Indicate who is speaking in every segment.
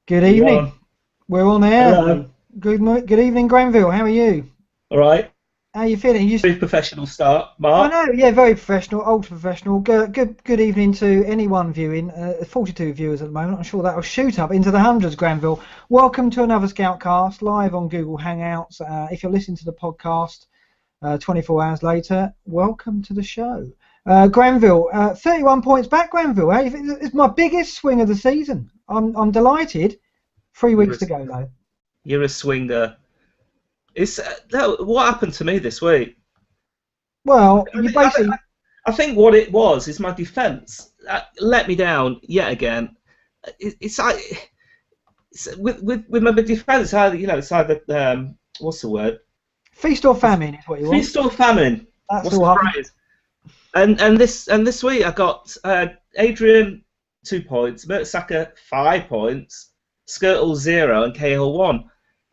Speaker 1: Good evening. We're on air.
Speaker 2: Hello.
Speaker 1: Good evening, Granville. How are you?
Speaker 2: All right.
Speaker 1: How are you feeling?
Speaker 2: Very professional start,
Speaker 1: I
Speaker 2: Mark.
Speaker 1: know, yeah, very professional, ultra professional. Good evening to anyone viewing. 42 viewers at the moment. I'm sure that'll shoot up into the hundreds, Granville. Welcome to another ScoutCast live on Google Hangouts. If you're listening to the podcast 24 hours later, welcome to the show. Granville, 31 points back, Granville. It's my biggest swing of the season. I'm delighted. 3 weeks to go, though.
Speaker 2: You're a swinger. What happened to me this week?
Speaker 1: Well, you basically...
Speaker 2: I think what it was is my defence let me down yet again. It's like with my defence, it's either what's the word?
Speaker 1: Feast or famine is what you want.
Speaker 2: Feast or famine.
Speaker 1: That's the
Speaker 2: phrase? And this week I got Adrian 2 points, Mertesacker 5 points, Skirtle 0, and Cahill 1.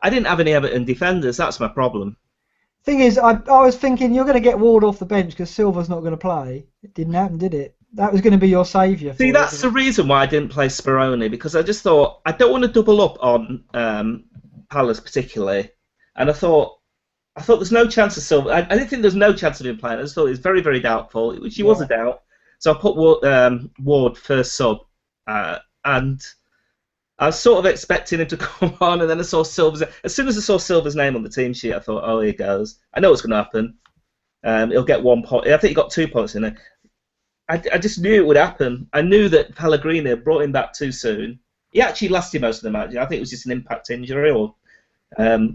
Speaker 2: I didn't have any Everton defenders. That's my problem.
Speaker 1: Thing is, I was thinking you're going to get Ward off the bench because Silva's not going to play. It didn't happen, did it? That was going to be your saviour.
Speaker 2: See, that's the reason why I didn't play Speroni, because I just thought I don't want to double up on Palace particularly, and I thought there's no chance of Silva. I didn't think there's no chance of him playing. I just thought it was very, very doubtful, which he was a doubt. So I put Ward first sub, and I was sort of expecting him to come on, and then I saw Silva's. As soon as I saw Silva's name on the team sheet, I thought, oh, here goes. I know what's going to happen. He'll get 1 point. I think he got 2 points in it. I just knew it would happen. I knew that Pellegrini brought him back too soon. He actually lasted most of the match. I think it was just an impact injury,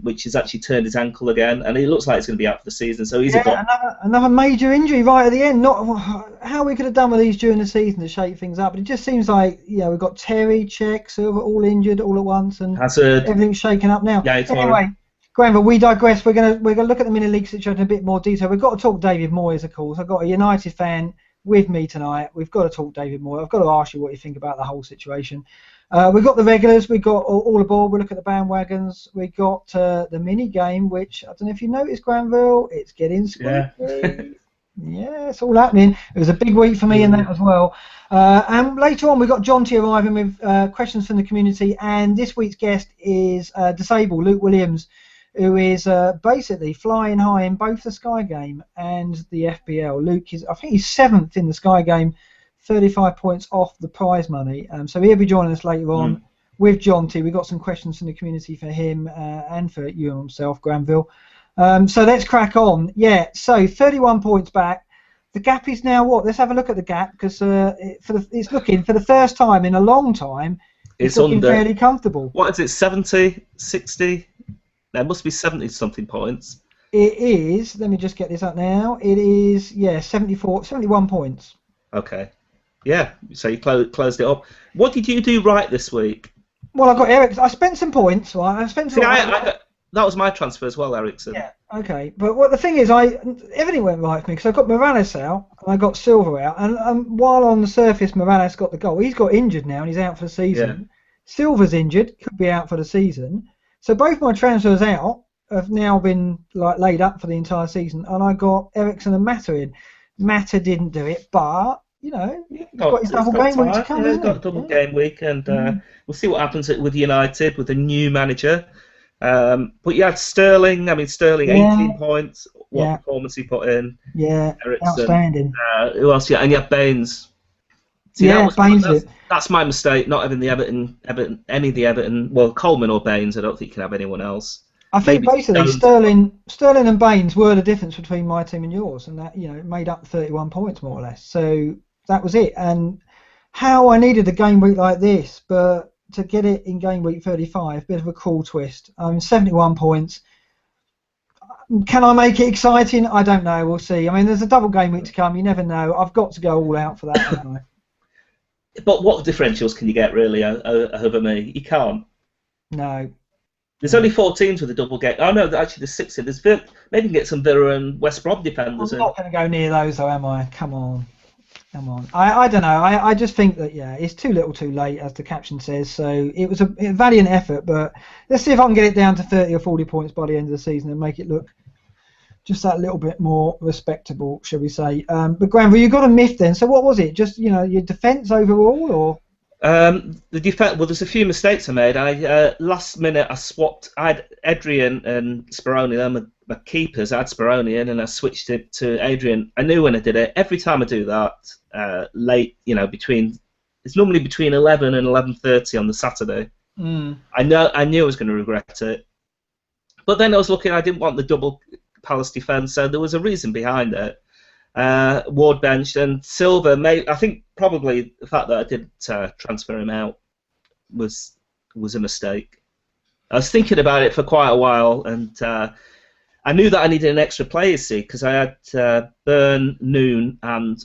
Speaker 2: which has actually turned his ankle again, and it looks like it's going to be out for the season. So he's
Speaker 1: another major injury right at the end. Not how we could have done with these during the season to shake things up, but it just seems like we've got Terry, Czech, Silva all injured all at once, and
Speaker 2: Hazard.
Speaker 1: Everything's shaken up now.
Speaker 2: Yeah,
Speaker 1: anyway, Granville, we digress. We're gonna look at the mini league situation in a bit more detail. We've got to talk David Moyes, of course. I've got a United fan with me tonight. We've got to talk David Moyes. I've got to ask you what you think about the whole situation. We've got the regulars, we've got all aboard, we look at the bandwagons, we got the mini game, which I don't know if you noticed, Granville, it's getting squeaky. Yeah, it's all happening. It was a big week for me in that as well. And later on, we've got John T arriving with questions from the community, and this week's guest is disabled, Luke Williams, who is basically flying high in both the Sky game and the FPL. Luke I think he's 7th in the Sky game, 35 points off the prize money. So he'll be joining us later on with John T. We've got some questions from the community for him and for you himself, Granville. So let's crack on. Yeah, so 31 points back. The gap is now what? Let's have a look at the gap, because it's looking, for the first time in a long time, it's looking fairly comfortable.
Speaker 2: What is it, 70, 60? There must be 70-something points.
Speaker 1: It is, let me just get this up now. It is, 71 points.
Speaker 2: Okay. Yeah, so you closed it up. What did you do right this week?
Speaker 1: Well, I got Eric. I spent some points. Right? I spent some.
Speaker 2: That was my transfer as well, Ericsson.
Speaker 1: Yeah. Okay. But the thing is, everything went right for me because I got Morales out and I got Silva out, and while on the surface Morales got the goal, he's got injured now and he's out for the season. Yeah. Silva's injured, could be out for the season. So both my transfers out have now been laid up for the entire season, and I got Ericsson and Mata in. Mata didn't do it, but he's got his double game week to come.
Speaker 2: He's got a double game week, and we'll see what happens with United with a new manager. But you had Sterling. 18 points. What performance he put in?
Speaker 1: Yeah,
Speaker 2: Ericsson.
Speaker 1: Outstanding.
Speaker 2: Who else? Yeah, and you had Baines. See, that's my mistake, not having the any of the Everton. Well, Coleman or Baines. I don't think you can have anyone else.
Speaker 1: I think basically Sterling and Baines were the difference between my team and yours, and that made up 31 points more or less. So that was it. And how I needed a game week like this, but to get it in game week 35, bit of a cool twist. 71 points. Can I make it exciting? I don't know. We'll see. There's a double game week to come. You never know. I've got to go all out for that, haven't I?
Speaker 2: But what differentials can you get really over me? You can't.
Speaker 1: No.
Speaker 2: There's only 4 teams with a double game. Oh no, actually there's 6. There's maybe you can get some Villa and West Brom defenders.
Speaker 1: I'm not going to go near those though, am I? Come on. I don't know. I just think that it's too little, too late, as the caption says. So it was a valiant effort, but let's see if I can get it down to 30 or 40 points by the end of the season and make it look just that little bit more respectable, shall we say. But Granville, you got a miff then. So what was it? Just your defence overall, or?
Speaker 2: The defense. Well, there's a few mistakes I made. Last minute I swapped. I had Adrian and Speroni. They're my keepers. I had Speroni in, and I switched it to Adrian. I knew when I did it. Every time I do that, late, it's normally between 11 and 11:30 on the Saturday. I knew I was going to regret it. But then I was looking. I didn't want the double Palace defence, so there was a reason behind it. Ward benched, and Silva I think probably the fact that I didn't transfer him out was a mistake. I was thinking about it for quite a while, and I knew that I needed an extra player, see, because I had Byrne, Noon, and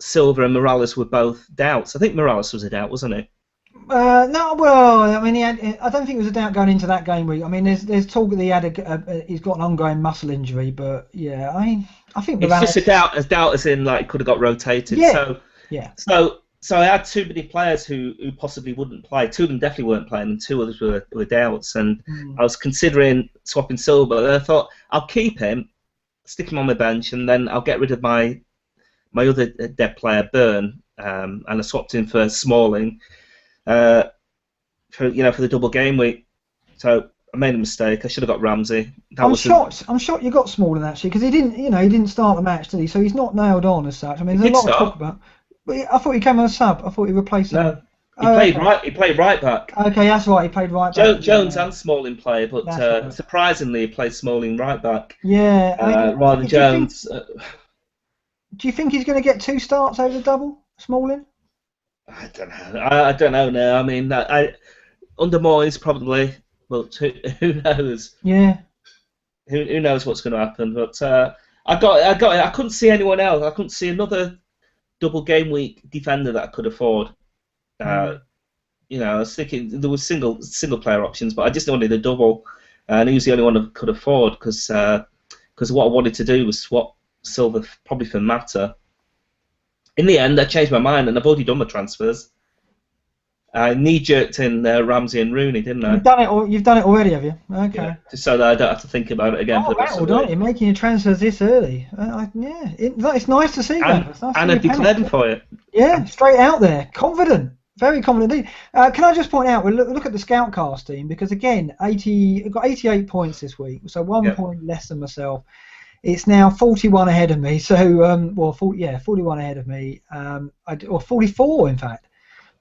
Speaker 2: Silva and Morales were both doubts. I think Morales was a doubt, wasn't he?
Speaker 1: No, well, I mean, I don't think it was a doubt going into that game week. I mean, there's talk that he's got an ongoing muscle injury, but yeah, I think
Speaker 2: it's just a doubt as in like could have got rotated.
Speaker 1: Yeah.
Speaker 2: So I had too many players who possibly wouldn't play. Two of them definitely weren't playing, and two others were doubts. And I was considering swapping Silva, and I thought I'll keep him, stick him on my bench, and then I'll get rid of my other dead player, Byrne, and I swapped him for Smalling. For the double game week, so I made a mistake. I should have got Ramsey.
Speaker 1: I'm shocked you got Smalling actually, because he didn't start the match, did he? So he's not nailed on as such. I mean, there's a lot to talk about. But I thought he came on a sub. I thought he replaced him.
Speaker 2: No, played right. He played right back.
Speaker 1: Okay, that's right. He played right back.
Speaker 2: Jones and Smalling play, but surprisingly, he played Smalling right back.
Speaker 1: Yeah,
Speaker 2: rather than Jones.
Speaker 1: Do you think he's going to get 2 starts over the double, Smalling?
Speaker 2: I don't know. I don't know now. I mean, under Moyes probably. Well, who knows?
Speaker 1: Yeah.
Speaker 2: Who knows what's going to happen? But I got it. I couldn't see anyone else. I couldn't see another double game week defender that I could afford. I was thinking there was single player options, but I just wanted a double, and he was the only one I could afford because what I wanted to do was swap Silva probably for Mata. In the end, I changed my mind, and I've already done my transfers. I knee-jerked in Ramsey and Rooney, didn't I?
Speaker 1: You've done it already, have you? Okay.
Speaker 2: Yeah, just so that I don't have to think about it again for the rest of the week.
Speaker 1: You're making your transfers this early. It's nice to see that.
Speaker 2: And I declared for it.
Speaker 1: Yeah, straight out there. Confident. Very confident indeed. Can I just point out, we'll look at the ScoutCast team, because again, got 88 points this week, so 1 point less than myself. It's now 41 ahead of me, so 41 ahead of me, or 44 in fact.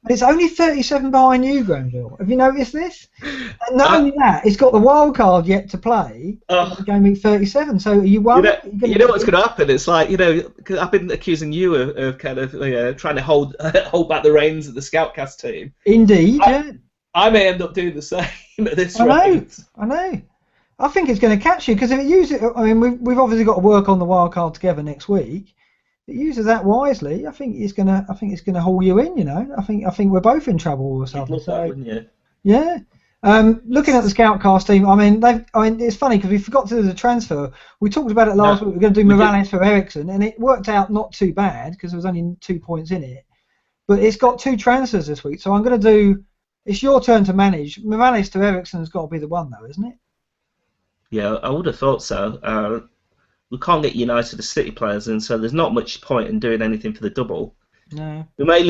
Speaker 1: But it's only 37 behind you, Granville. Have you noticed this? And not only that, it's got the wild card yet to play. Game week 37. So are you worried?
Speaker 2: You know what's going to happen? It's like, cause I've been accusing you of kind of trying to hold back the reins of the ScoutCast team.
Speaker 1: Indeed, yeah.
Speaker 2: I may end up doing the same at this rate.
Speaker 1: I know. I think it's going to catch you, because if it uses, I mean, we've obviously got to work on the wild card together next week. If it uses that wisely, I think it's going to haul you in. I think we're both in trouble or something.
Speaker 2: That, wouldn't you?
Speaker 1: Yeah. Looking at the ScoutCast team, I mean, it's funny because we forgot to do the transfer. We talked about it last week. We're going to do Morales for Ericsson, and it worked out not too bad because there was only 2 points in it. But it's got 2 transfers this week, so I'm going to do. It's your turn to manage. Morales to Ericsson has got to be the one, though, isn't it?
Speaker 2: Yeah, I would have thought so. We can't get United as City players in, so there's not much point in doing anything for the double.
Speaker 1: No.
Speaker 2: That might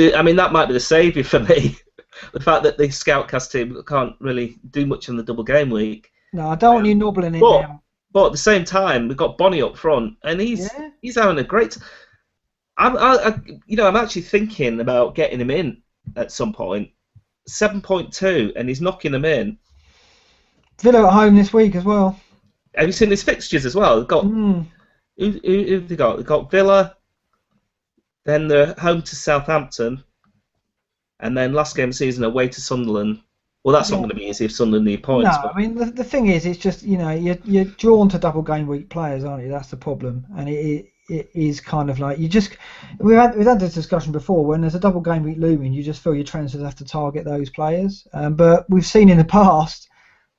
Speaker 2: be the saviour for me. The fact that the ScoutCast team can't really do much in the double game week.
Speaker 1: No, I don't want you nobbling it now.
Speaker 2: But at the same time, we've got Bonnie up front, and he's having a great. I'm actually thinking about getting him in at some point. 7.2, and he's knocking them in.
Speaker 1: Villa at home this week as well.
Speaker 2: Have you seen his fixtures as well? They've got who have they got? They've got Villa, then they're home to Southampton, and then last game of the season away to Sunderland. Well, that's not going to be easy if Sunderland need points.
Speaker 1: No, I mean the thing is, it's just you're drawn to double game week players, aren't you? That's the problem, and it is kind of like we've had this discussion before. When there's a double game week looming, you just feel your transfers have to target those players. But we've seen in the past.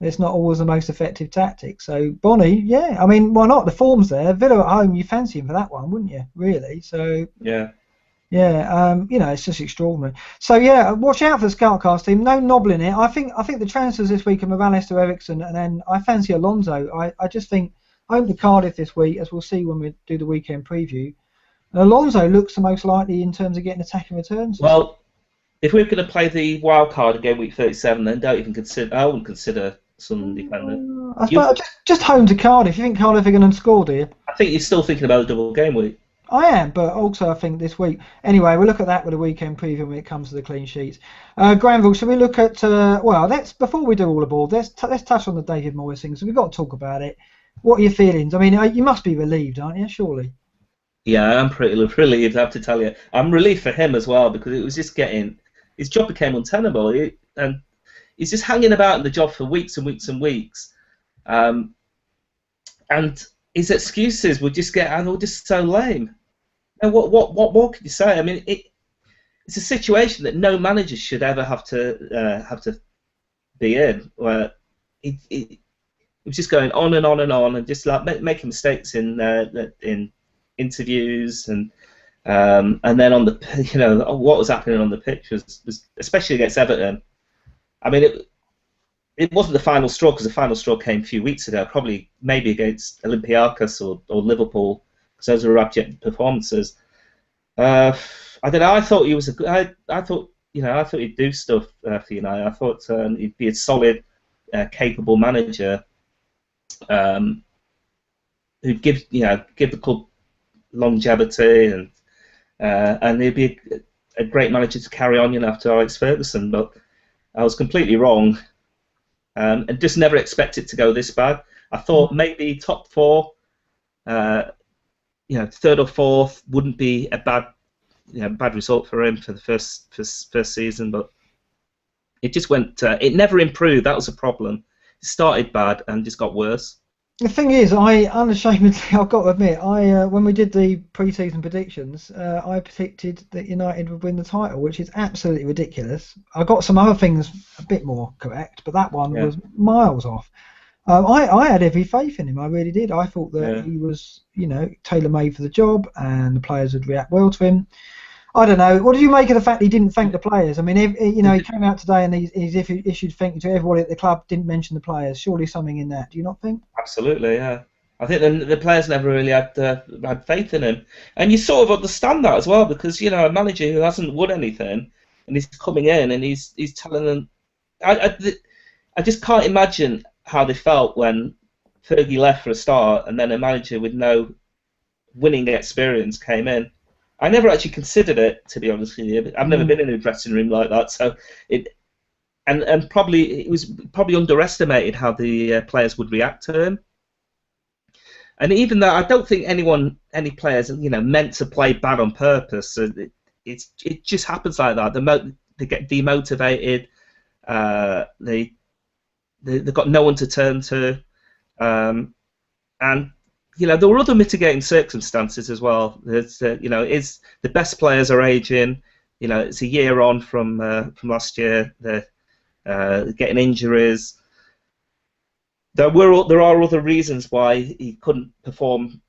Speaker 1: It's not always the most effective tactic. So Bonnie, I mean, why not? The form's there. Villa at home, you fancy him for that one, wouldn't you? Really? So it's just extraordinary. So watch out for the ScoutCast team. No nobbling it. I think the transfers this week are Morales to Ericsson, and then I fancy Alonso. I just think home to Cardiff this week, as we'll see when we do the weekend preview. And Alonso looks the most likely in terms of getting attacking returns.
Speaker 2: Well, if we're going to play the wild card in game week 37, then don't even consider. I wouldn't consider Sunderland defending.
Speaker 1: I suppose just home to Cardiff. You think Cardiff are going to score, do you?
Speaker 2: I think you're still thinking about a double game week.
Speaker 1: I am, but also I think this week. Anyway, we'll look at that with a weekend preview when it comes to the clean sheets. Granville, should we look at? Well, let's before we do all aboard, let's touch on the David Moyes thing. So we've got to talk about it. What are your feelings? I mean, you must be relieved, aren't you? Surely.
Speaker 2: Yeah, I'm pretty relieved. I have to tell you, I'm relieved for him as well because it was just getting. His job became untenable, and he's just hanging about in the job for weeks and weeks and weeks, and his excuses would just were just so lame. And what more can you say? I mean, it's a situation that no manager should ever have to be in, where it was just going on and on and on, and just like making mistakes in interviews and then on the what was happening on the pitch was especially against Everton. I mean, it wasn't the final straw because the final straw came a few weeks ago, probably maybe against Olympiacos or Liverpool, because those were abject performances. I don't know. I thought he was I thought he'd do stuff for United. I thought he'd be a solid, capable manager who'd give the club longevity and he'd be a great manager to carry on, after Alex Ferguson. But I was completely wrong, and just never expected it to go this bad. I thought maybe top four, third or fourth wouldn't be a bad result for him for the first season, but it just went. It never improved. That was a problem. It started bad and just got worse.
Speaker 1: The thing is, I unashamedly, I've got to admit, when we did the pre-season predictions, I predicted that United would win the title, which is absolutely ridiculous. I got some other things a bit more correct, but that one was miles off. I had every faith in him, I really did. I thought that he was, tailor-made for the job, and the players would react well to him. I don't know. What did you make of the fact he didn't thank the players? I mean, he came out today and he's issued thank you to everybody at the club, didn't mention the players. Surely something in that. Do you not think?
Speaker 2: Absolutely, yeah. I think the players never really had faith in him. And you sort of understand that as well, because, a manager who hasn't won anything and he's coming in and he's telling them... I just can't imagine how they felt when Fergie left for a start and then a manager with no winning experience came in. I never actually considered it, to be honest with you. I've never been in a dressing room like that, so it was probably underestimated how the players would react to him. And even though I don't think any players, meant to play bad on purpose, it just happens like that. They get demotivated. They've got no one to turn to, and. There were other mitigating circumstances as well. There's, the best players are aging. It's a year on from last year. They're getting injuries. There are other reasons why he couldn't perform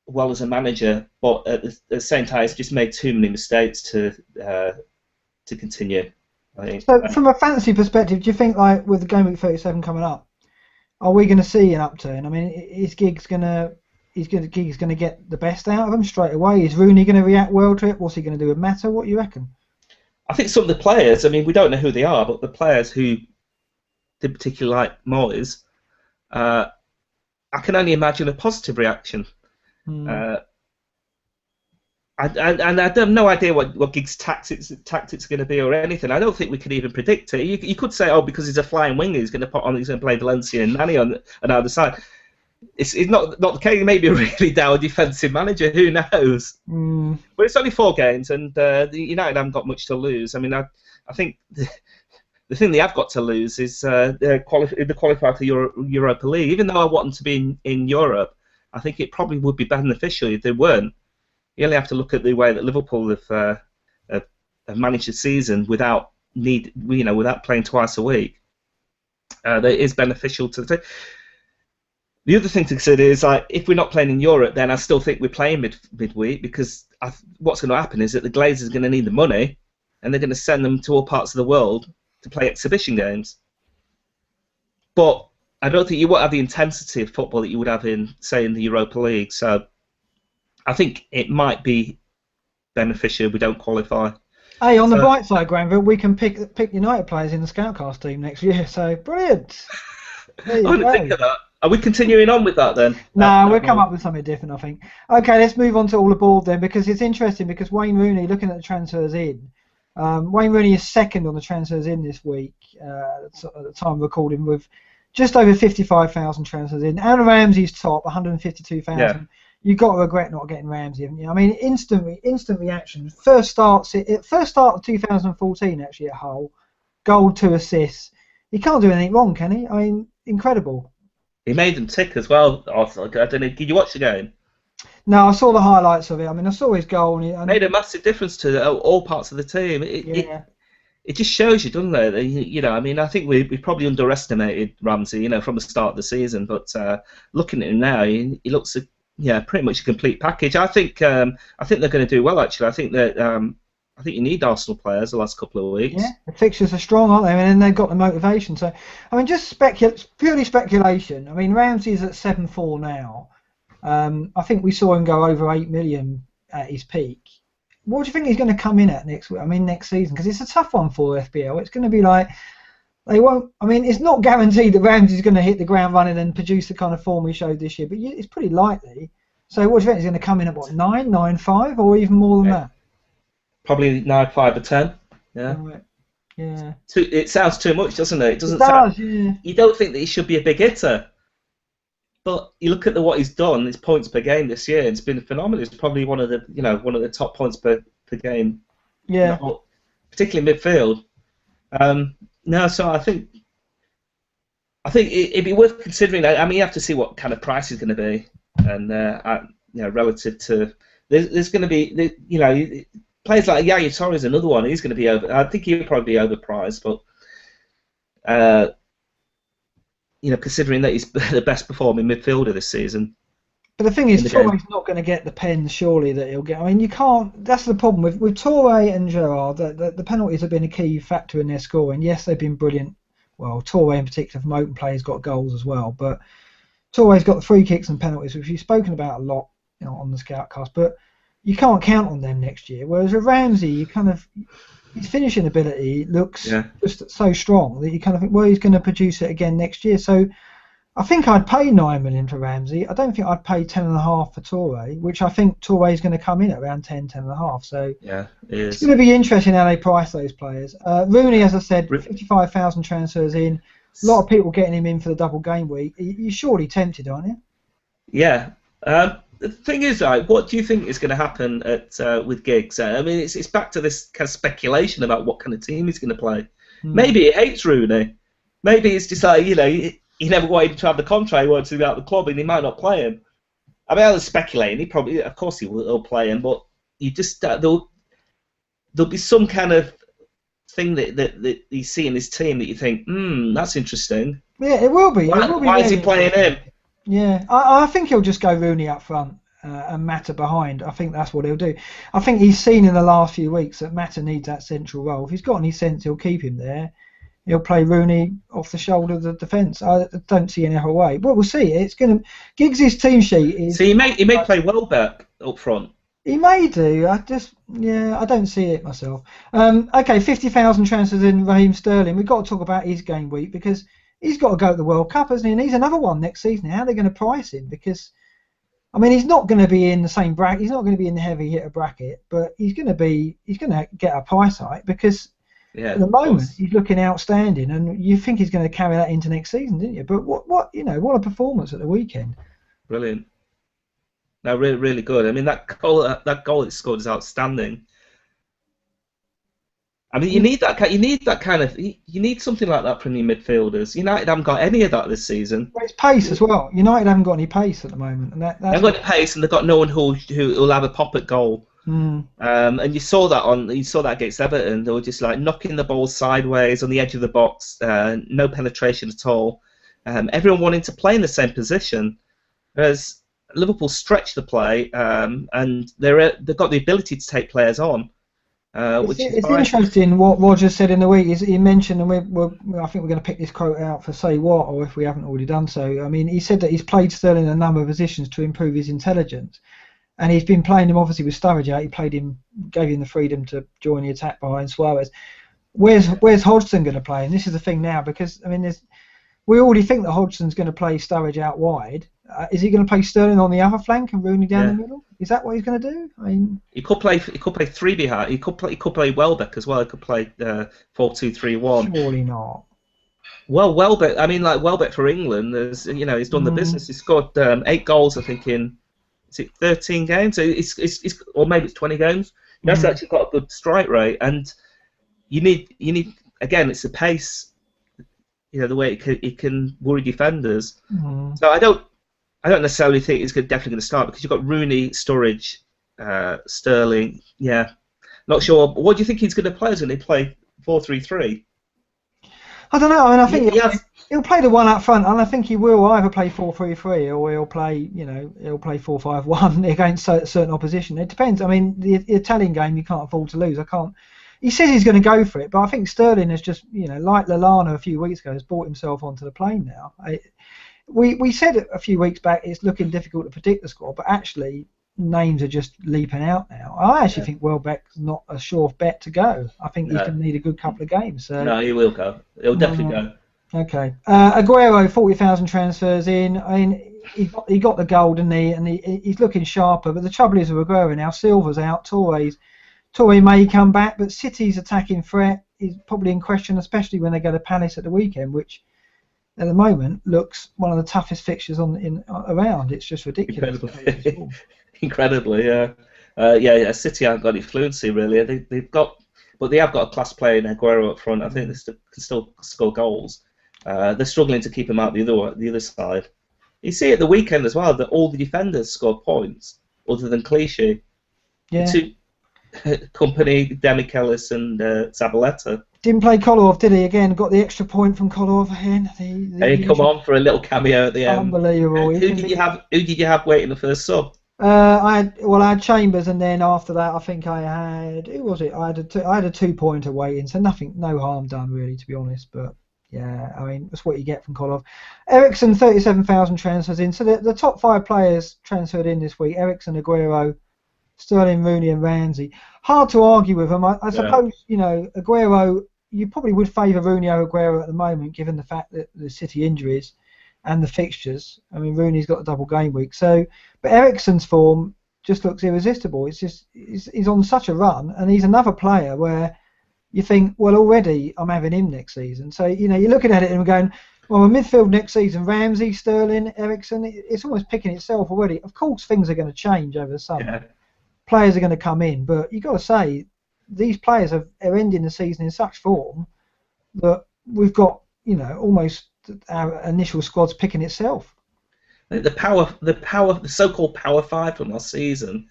Speaker 2: well as a manager, but at the same time, he's just made too many mistakes to continue. I think.
Speaker 1: So, from a fantasy perspective, do you think, like with the game week 37 coming up, are we going to see an upturn? I mean, is Giggs going to get the best out of him straight away? Is Rooney going to react well to it? What's he going to do with Mata? What do you reckon?
Speaker 2: I think some of the players, I mean, we don't know who they are, but the players who did particularly like Moyes, I can only imagine a positive reaction. And I have no idea what Giggs' tactics are going to be or anything. I don't think we can even predict it. You could say, because he's a flying winger, he's going to play Valencia and Nani on either side. It's not the case. He may be a really dour defensive manager. Who knows? But it's only 4 games, and the United haven't got much to lose. I mean, I think the thing they have got to lose is the qualify for Europa League. Even though I want them to be in Europe, I think it probably would be beneficial if they weren't. You only have to look at the way that Liverpool have managed the season without playing twice a week. That is beneficial to the team. The other thing to consider is, like, if we're not playing in Europe, then I still think we're playing midweek, because what's going to happen is that the Glazers are going to need the money, and they're going to send them to all parts of the world to play exhibition games. But I don't think you won't have the intensity of football that you would have in, say, in the Europa League. So I think it might be beneficial if we don't qualify.
Speaker 1: Hey, on the
Speaker 2: So
Speaker 1: bright side, Granville, we can pick United players in the ScoutCast team next year. So brilliant. There
Speaker 2: I
Speaker 1: you
Speaker 2: didn't think
Speaker 1: go.
Speaker 2: of that. Are we continuing on with that then?
Speaker 1: No, we'll
Speaker 2: That
Speaker 1: come
Speaker 2: role?
Speaker 1: up with something different, I think. Okay, let's move on to all aboard then, because it's interesting. Because Wayne Rooney, looking at the transfers in, Wayne Rooney is second on the transfers in this week at the time of recording, with just over 55,000 transfers in. Aaron Ramsey's top,
Speaker 2: Yeah.
Speaker 1: 152,000. You've got to regret not getting Ramsey, haven't you? I mean, instant reaction. First start of 2014 actually at Hull, goal, 2 assists. He can't do anything wrong, can he? I mean, incredible.
Speaker 2: He made them tick as well. Arthur. I don't know. Did you watch the game?
Speaker 1: No, I saw the highlights of it. I mean, I saw his goal,
Speaker 2: Made a massive difference to all parts of the team.
Speaker 1: yeah,
Speaker 2: It just shows you, doesn't it? I mean, I think we probably underestimated Ramsey, from the start of the season. But looking at him now, he looks pretty much a complete package. I think they're going to do well. Actually, I think you need Arsenal players the last couple of weeks.
Speaker 1: yeah. The fixtures are strong, aren't they? And then they've got the motivation. So, I mean, just purely speculation. I mean, Ramsey's at 7.4 now. I think we saw him go over 8 million at his peak. What do you think he's going to come in at next week? I mean, next season, because it's a tough one for FBL. It's going to be like they won't. I mean, it's not guaranteed that Ramsey's going to hit the ground running and produce the kind of form he showed this year, but it's pretty likely. So, what do you think he's going to come in at? What, 9, 9.5, or even more than that?
Speaker 2: Probably 9, 5 or 10. Yeah.
Speaker 1: Right. Yeah.
Speaker 2: It sounds too much, doesn't it? It doesn't
Speaker 1: It does.
Speaker 2: sound.
Speaker 1: Yeah.
Speaker 2: You don't think that he should be a big hitter, but you look at what he's done. His points per game this year, it's been phenomenal. It's probably one of the top points per game.
Speaker 1: Yeah.
Speaker 2: Particularly midfield. No, so I think it'd be worth considering. I mean, you have to see what kind of price is going to be, and relative to there's going to be players like Yaya Torre is another one. He's going to be over. I think he'll probably be overpriced, but considering that he's the best performing midfielder this season.
Speaker 1: But the thing is, Torre's not going to get the pens, surely, that he'll get. I mean, you can't. That's the problem with Torre and Gerrard. The penalties have been a key factor in their scoring. Yes, they've been brilliant. Well, Torre in particular from open play has got goals as well. But Torre's got the free kicks and penalties, which you've spoken about a lot, on the Scoutcast. But you can't count on them next year. Whereas with Ramsey, his finishing ability looks just so strong that you kind of think, well, he's going to produce it again next year. So I think I'd pay 9 million for Ramsey. I don't think I'd pay 10.5 for Torre, which I think Torre is going to come in at around 10.5. So it's going to be interesting how they price those players. Rooney, as I said, 55,000 transfers in. A lot of people getting him in for the double game week. You're surely tempted, aren't you?
Speaker 2: Yeah. The thing is, what do you think is going to happen with Giggs? I mean, it's back to this kind of speculation about what kind of team he's going to play. Maybe he hates Rooney. Maybe it's just like, he never wanted to have the contract, he wanted to be out of the club, and he might not play him. I mean, I was speculating. He probably, of course, he'll play him, but you just there'll be some kind of thing that you see in this team that you think, that's interesting.
Speaker 1: Yeah, it will be.
Speaker 2: Why is he playing him?
Speaker 1: Yeah, I think he'll just go Rooney up front and Mata behind. I think that's what he'll do. I think he's seen in the last few weeks that Mata needs that central role. If he's got any sense, he'll keep him there. He'll play Rooney off the shoulder of the defence. I don't see any other way. But we'll see. It's going to Giggs' team sheet is.
Speaker 2: So he may play Welbeck up front.
Speaker 1: He may do. I don't see it myself. Okay, 50,000 transfers in Raheem Sterling. We've got to talk about his game week because he's got to go to the World Cup, hasn't he? And he's another one next season. How are they going to price him? Because, I mean, he's not going to be in the same bracket. He's not going to be in the heavy hitter bracket, but he's going to get a price hike because at the moment he's looking outstanding, and you think he's going to carry that into next season, didn't you? But what a performance at the weekend.
Speaker 2: Brilliant. No, really, really good. I mean, that goal he scored is outstanding. I mean, you need something like that from your midfielders. United haven't got any of that this season.
Speaker 1: Well, it's pace as well. United haven't got any pace at the moment, and that's
Speaker 2: they've got any pace, and they've got no one who'll have a pop at goal. And you saw that against Everton. They were just like knocking the ball sideways on the edge of the box, no penetration at all. Everyone wanting to play in the same position, whereas Liverpool stretch the play, and they've got the ability to take players on. It's
Speaker 1: interesting what Roger said in the week. He mentioned, and I think we're going to pick this quote out for say what, or if we haven't already done so. I mean, he said that he's played Sterling in a number of positions to improve his intelligence. and he's been playing him obviously with Sturridge out. He gave him the freedom to join the attack behind Suarez. Where's Hodgson going to play? And this is the thing now, because I mean, we already think that Hodgson's going to play Sturridge out wide. Is he going to play Sterling on the other flank and Rooney down the middle? Is that what he's going to do? I mean,
Speaker 2: he could play three behind. He could play Welbeck as well. He could play 4-2-3-1.
Speaker 1: Surely not.
Speaker 2: Well, Welbeck. I mean, like Welbeck for England. He's done the business. He's scored 8 goals, I think, in 13 games. So it's or maybe it's 20 games. He has actually got a good strike rate, and you need again. It's the pace. The way it can worry defenders. So I don't necessarily think he's definitely going to start, because you've got Rooney, Sturridge, Sterling. Yeah, not sure. What do you think he's going to play? Is he going to play 4-3-3?
Speaker 1: I don't know. I mean, I think he'll play the one up front, and I think he will either play 4-3-3 or he'll play 4-5-1 against certain opposition. It depends. I mean, the Italian game you can't afford to lose. He says he's going to go for it, but I think Sterling has just, like Lallana a few weeks ago, has brought himself onto the plane now. We said a few weeks back it's looking difficult to predict the score, but actually names are just leaping out now. I actually think Welbeck's not a sure bet to go. I think he's going to need a good couple of games. So.
Speaker 2: No, he will go. He'll definitely go.
Speaker 1: Okay. Aguero, 40,000 transfers in. I mean, he got the goal, didn't he? And he's looking sharper. But the trouble is with Aguero now, Silva's out, Torre may come back, but City's attacking threat is probably in question, especially when they go to Palace at the weekend, which at the moment looks one of the toughest fixtures around. It's just ridiculous.
Speaker 2: Incredibly, yeah. City haven't got any fluency really. They have got a class player in Aguero up front. I think they can still score goals. They're struggling to keep him out the other side. You see at the weekend as well that all the defenders scored points, other than Clichy.
Speaker 1: Yeah.
Speaker 2: Company, Demichelis and Zabaleta.
Speaker 1: Didn't play Kolarov, did he? Again, got the extra point from Kolarov again.
Speaker 2: He come on for a little cameo at the end.
Speaker 1: Unbelievable.
Speaker 2: Who did you have waiting the first sub?
Speaker 1: I had Chambers, and then after that, I think I had who was it? I had a 2-pointer waiting, so no harm done really, to be honest. But yeah, I mean that's what you get from Kolarov. Eriksen, 37,000 transfers in. So the top 5 players transferred in this week: Eriksen, Aguero, Sterling, Rooney and Ramsey. Hard to argue with them. I suppose, Aguero, you probably would favour Rooney over Aguero at the moment, given the fact that the City injuries and the fixtures. I mean, Rooney's got a double game week. But Eriksen's form just looks irresistible. It's just he's on such a run, and he's another player where you think, well, already I'm having him next season. So, you're looking at it and going, well, in midfield next season, Ramsey, Sterling, Eriksen, it's almost picking itself already. Of course, things are going to change over the summer. Yeah. Players are going to come in, but you've got to say these players are ending the season in such form that we've got, almost our initial squad's picking itself.
Speaker 2: The so-called Power 5 from last season,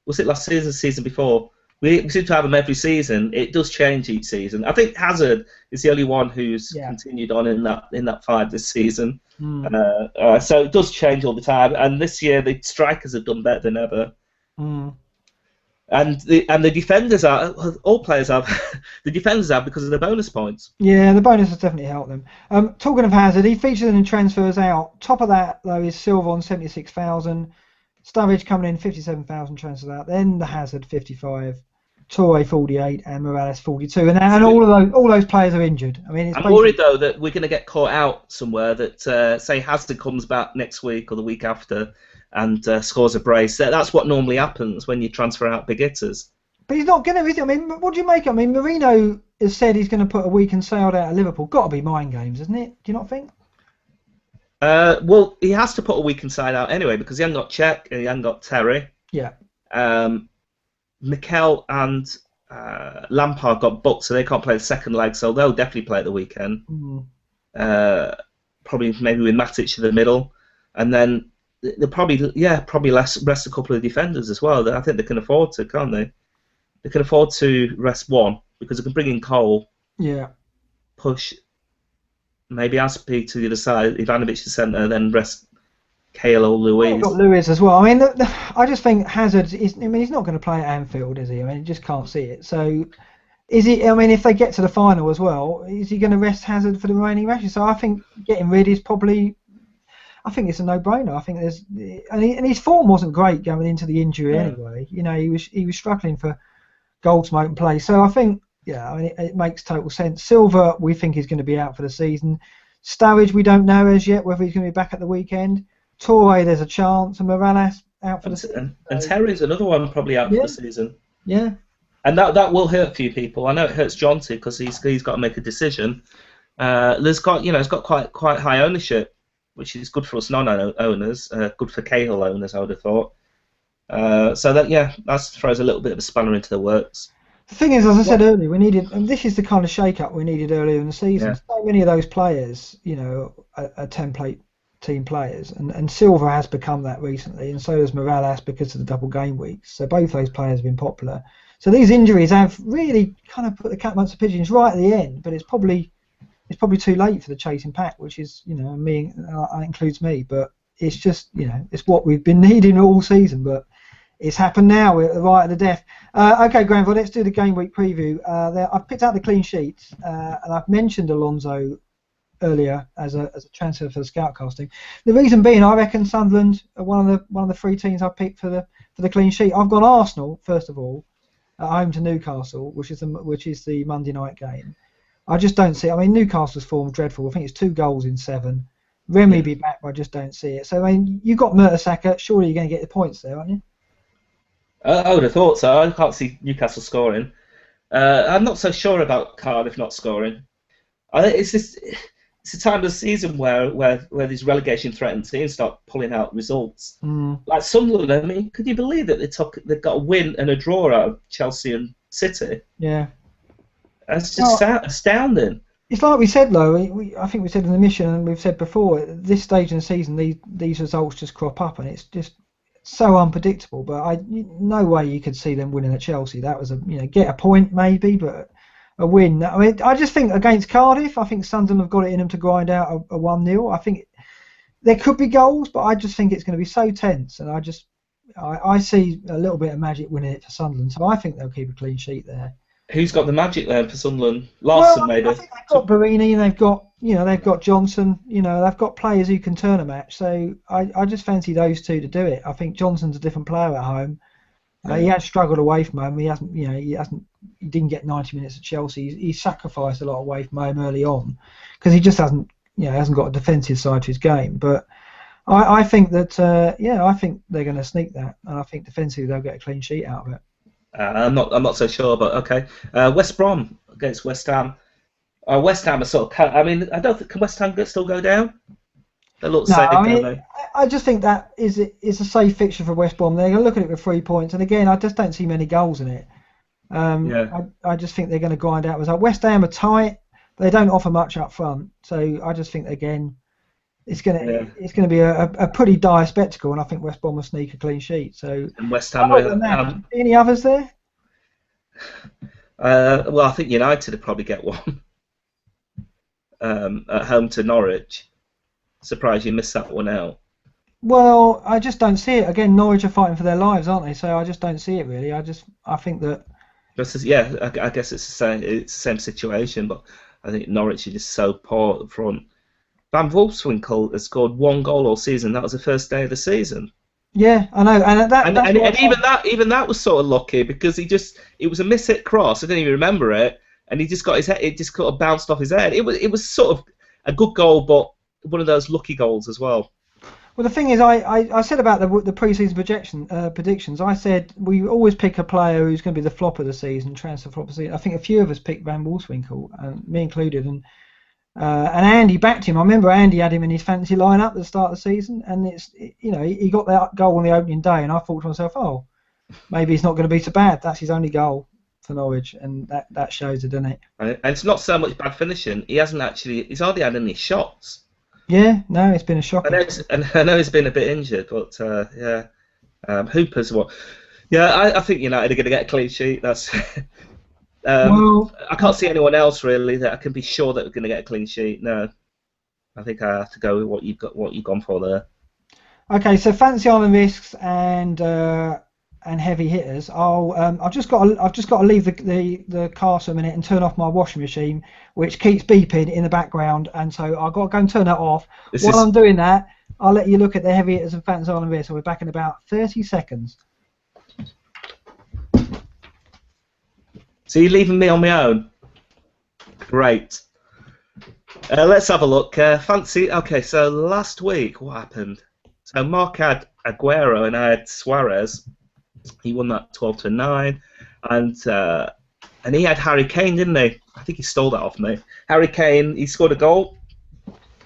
Speaker 2: was it last season, season before? We seem to have them every season. It does change each season. I think Hazard is the only one who's continued on in that 5 this season. So it does change all the time. And this year the strikers have done better than ever. And the defenders all players have, the defenders have because of the bonus points.
Speaker 1: Yeah, the bonus has definitely helped them. Talking of Hazard, he featured in transfers out. Top of that, though, is Silva on 76,000. Sturridge coming in 57,000 transfers out. Then the Hazard 55, Torre 48, and Morales 42. And all those players are injured. I mean,
Speaker 2: I'm worried though that we're going to get caught out somewhere. That say Hazard comes back next week or the week after and scores a brace. That's what normally happens when you transfer out big hitters.
Speaker 1: But he's not going to, is he? I mean, what do you make of it? I mean, Mourinho has said he's going to put a weekend sailed out of Liverpool. Got to be mind games, isn't it? Do you not think?
Speaker 2: Well, he has to put a weekend side out anyway because he hasn't got Czech and he hasn't got Terry.
Speaker 1: Yeah.
Speaker 2: Mikel and Lampard got booked, so they can't play the second leg, so they'll definitely play at the weekend. Probably maybe with Matic in the middle, and then they'll probably rest a couple of defenders as well. I think they can afford to, can't they? They can afford to rest one because they can bring in Cole.
Speaker 1: Yeah.
Speaker 2: Push. Maybe Aspi to the other side, Ivanovic to centre, then rest Kale or Luiz.
Speaker 1: Got Luiz as well. I mean, I just think Hazard is. I mean, he's not going to play at Anfield, is he? I mean, you just can't see it. So, is he? I mean, if they get to the final as well, is he going to rest Hazard for the remaining matches? So I think getting rid is probably. I think it's a no-brainer. I think and his form wasn't great going into the injury anyway. You know, he was struggling for goal, smoke and play. So I think, yeah, I mean, it makes total sense. Silva, we think he's going to be out for the season. Sturridge, we don't know as yet whether he's going to be back at the weekend. Toure, there's a chance, and Morales out for the season.
Speaker 2: And Terry's another one probably out for the season.
Speaker 1: Yeah.
Speaker 2: And that will hurt a few people. I know it hurts Jonty because he's got to make a decision. It's got quite high ownership, which is good for us non-owners, good for Cahill owners, I would have thought. So that throws a little bit of a spanner into the works.
Speaker 1: The thing is, as I said earlier, we needed, and this is the kind of shake-up we needed earlier in the season. Yeah. So many of those players, you know, are template team players, and Silva has become that recently, and so has Morales because of the double game weeks. So both those players have been popular. So these injuries have really kind of put the cat amongst the pigeons right at the end, but it's probably too late for the chasing pack, which is, you know, me, includes me, but it's just, you know, it's what we've been needing all season, but it's happened now. We're right at the death. Okay, Granville, let's do the game week preview. I've picked out the clean sheets, and I've mentioned Alonso earlier as a transfer for the ScoutCasting. The reason being, I reckon Sunderland are one of the three teams I picked for the clean sheet. I've gone Arsenal first of all, at home to Newcastle, which is the Monday night game. I just don't see it. I mean, Newcastle's form dreadful. I think it's 2 goals in 7. Remy be back, but I just don't see it. So I mean, you got Mertesacker. Surely you're going to get the points there, aren't you?
Speaker 2: I would have thought so. I can't see Newcastle scoring. I'm not so sure about Cardiff not scoring. I think it's a time of the season where these relegation threatened teams start pulling out results. Like Sunderland, I mean, could you believe that they got a win and a draw out of Chelsea and City?
Speaker 1: Yeah.
Speaker 2: That's just astounding.
Speaker 1: It's like we said, though. I think we said in the mission, and we've said before, at this stage in the season, these results just crop up, and it's just so unpredictable. But no way you could see them winning at Chelsea. That was get a point maybe, but a win. I mean, I just think against Cardiff, I think Sunderland have got it in them to grind out a 1-0. I think there could be goals, but I just think it's going to be so tense, and I see a little bit of magic winning it for Sunderland. So I think they'll keep a clean sheet there.
Speaker 2: Who's got the magic there for Sunderland? Larson, maybe.
Speaker 1: I think they've got Barini, and they've got Johnson. You know, they've got players who can turn a match. So I just fancy those two to do it. I think Johnson's a different player at home. He has struggled away from home. He didn't get 90 minutes at Chelsea. He sacrificed a lot away from home early on because he just hasn't got a defensive side to his game. But I think that I think they're going to sneak that, and I think defensively they'll get a clean sheet out of it.
Speaker 2: I'm not so sure, but okay. West Brom against West Ham. West Ham are sort of. I mean, I don't think can West Ham still go down. They look safe, don't they?
Speaker 1: I just think that is a safe fixture for West Brom. They're going to look at it with 3 points, and again, I just don't see many goals in it. I just think they're going to grind out results. West Ham are tight. They don't offer much up front, so I just think again, it's going to be a pretty dire spectacle, and I think West Brom will sneak a clean sheet. So,
Speaker 2: and West Ham.
Speaker 1: Any others there?
Speaker 2: Well, I think United will probably get one at home to Norwich. Surprised you missed that one out.
Speaker 1: Well, I just don't see it. Again, Norwich are fighting for their lives, aren't they? So I just don't see it really. I think that.
Speaker 2: I guess it's the same situation, but I think Norwich are just so poor at the front. Van Wolfswinkel has scored 1 goal all season. That was the first day of the season.
Speaker 1: Yeah, I know, and
Speaker 2: even that was sort of lucky because it was a miss-hit cross. I didn't even remember it, and he just got his head. It just sort of bounced off his head. It was sort of a good goal, but one of those lucky goals as well.
Speaker 1: Well, the thing is, I said about the pre-season predictions. I said we always pick a player who's going to be the flop of the season, transfer flop of the season. I think a few of us picked Van Wolfswinkel, me included, and Andy backed him. I remember Andy had him in his fantasy lineup at the start of the season, and he got that goal on the opening day, and I thought to myself, oh, maybe he's not going to be so bad. That's his only goal for Norwich, and that shows it, doesn't it?
Speaker 2: And it's not so much bad finishing. He's hardly had any shots.
Speaker 1: Yeah, no, it's been a shock.
Speaker 2: I know he's been a bit injured, but Hooper's what? Yeah, I think United are going to get a clean sheet. That's. I can't see anyone else really that I can be sure that we're going to get a clean sheet. No, I think I have to go with what you've gone for there.
Speaker 1: Okay, so fancy on the risks, and and heavy hitters, I've just got to leave the car for a minute and turn off my washing machine, which keeps beeping in the background, and so I've got to go and turn that off. While I'm doing that, I'll let you look at the heavy hitters and Fantasy Island Beer. So we're back in about 30 seconds.
Speaker 2: So you're leaving me on my own? Great. Let's have a look. Fancy. Okay, so last week, what happened? So Mark had Aguero and I had Suarez. He won that 12-9, and he had Harry Kane, didn't he? I think he stole that off me. Harry Kane, he scored a goal.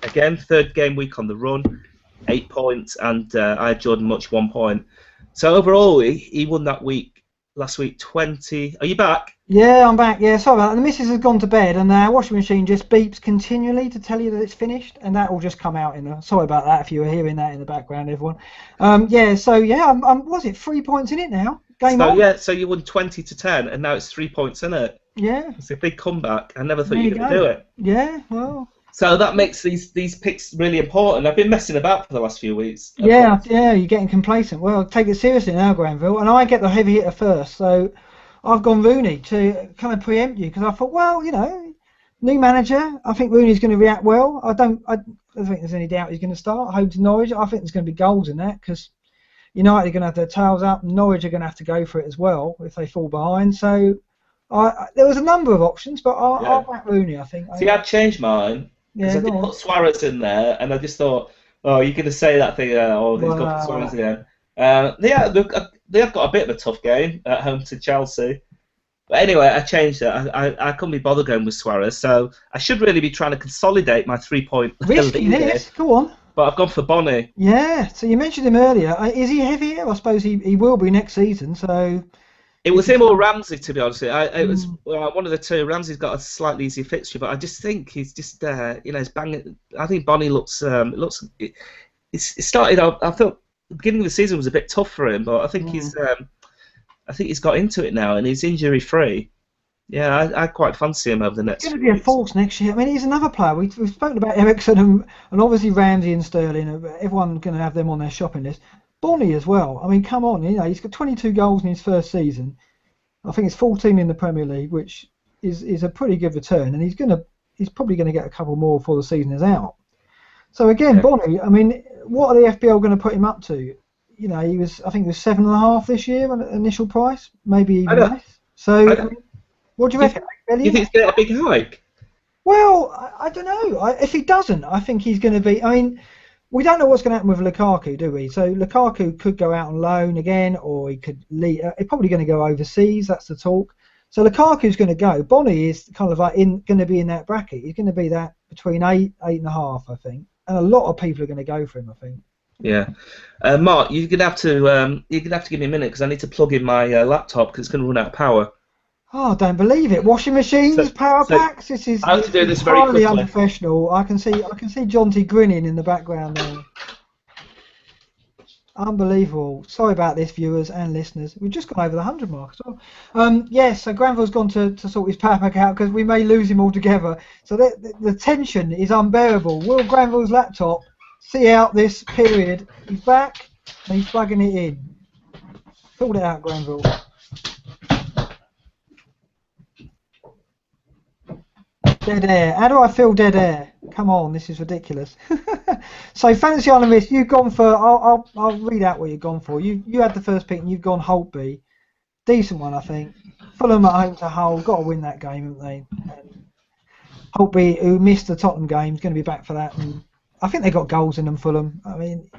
Speaker 2: Again, third game week on the run, 8 points, and I had Jordan Much 1 point. So overall, he won that week. Last week, 20. Are you back?
Speaker 1: Yeah, I'm back. Yeah, sorry about that. The missus has gone to bed, and the washing machine just beeps continually to tell you that it's finished, and that will just come out in the. Sorry about that if you were hearing that in the background, everyone. Was it 3 points in it now? Game on?
Speaker 2: Yeah, so you won 20-10, and now it's 3 points in it.
Speaker 1: Yeah.
Speaker 2: It's a big comeback. I never thought you were going to do it.
Speaker 1: Yeah, well.
Speaker 2: So that makes these picks really important. I've been messing about for the last few weeks.
Speaker 1: Yeah, you're getting complacent. Well, take it seriously now, Granville. And I get the heavy hitter first, so I've gone Rooney to kind of preempt you because I thought, well, new manager. I think Rooney's going to react well. I don't think there's any doubt he's going to start. Home to Norwich. I think there's going to be goals in that because United are going to have their tails up. Norwich are going to have to go for it as well if they fall behind. So there was a number of options, but I'll back Rooney, I think.
Speaker 2: See, I've changed mine. Because I did put Suarez in there, and I just thought, oh, you're going to say that thing, he's got Suarez again. They have got a bit of a tough game at home to Chelsea. But anyway, I changed it. I couldn't be bothered going with Suarez, so I should really be trying to consolidate my 3-point
Speaker 1: risky this, go on.
Speaker 2: But I've gone for Bonnie.
Speaker 1: Yeah, so you mentioned him earlier. Is he heavier? I suppose he will be next season, so...
Speaker 2: It was him or Ramsey, to be honest. It was one of the two. Ramsey's got a slightly easier fixture, but I just think he's just, he's banging. I think Bonnie looks. It started. I thought the beginning of the season was a bit tough for him, but I think he's got into it now, and he's injury free. Yeah, I quite fancy him over the next.
Speaker 1: He's going to be a force next year. I mean, he's another player. We've spoken about Ericsson and obviously Ramsey and Sterling. Everyone's going to have them on their shopping list. Bonnie as well. I mean, come on, he's got 22 goals in his first season. I think it's 14 in the Premier League, which is a pretty good return, and he's probably going to get a couple more before the season is out. So again, Bonnie, I mean, what are the FPL going to put him up to? I think he was 7.5 this year on initial price, maybe even less. So, what do you reckon?
Speaker 2: You think he's going to get a big hike?
Speaker 1: Well, I don't know. If he doesn't, I think he's going to be. I mean, we don't know what's going to happen with Lukaku, do we? So Lukaku could go out on loan again, or he could leave. He's probably going to go overseas. That's the talk. So Lukaku's going to go. Bonnie is kind of like going to be in that bracket. He's going to be that between 8.5, I think, and a lot of people are going to go for him, I think.
Speaker 2: Yeah, Mark, you're gonna have to give me a minute because I need to plug in my laptop because it's going to run out of power.
Speaker 1: Oh, I don't believe it! Washing machines, power packs. This is
Speaker 2: I have to do this very
Speaker 1: highly
Speaker 2: quickly.
Speaker 1: Unprofessional. I can see John T grinning in the background there. Unbelievable. Sorry about this, viewers and listeners. We've just gone over the 100 mark as well. Yes, so Granville's gone to sort his power pack out because we may lose him altogether. So the tension is unbearable. Will Granville's laptop see out this period? He's back and he's plugging it in. Sort it out, Granville. Dead air. How do I feel dead air? Come on, this is ridiculous. So Fantasy Island Risk, you've gone for. I'll read out what you've gone for. You had the first pick and you've gone Holtby. Decent one, I think. Fulham at home to Hull. Got to win that game, haven't they? Holtby, who missed the Tottenham game, is going to be back for that. And I think they got goals in them, Fulham. I mean,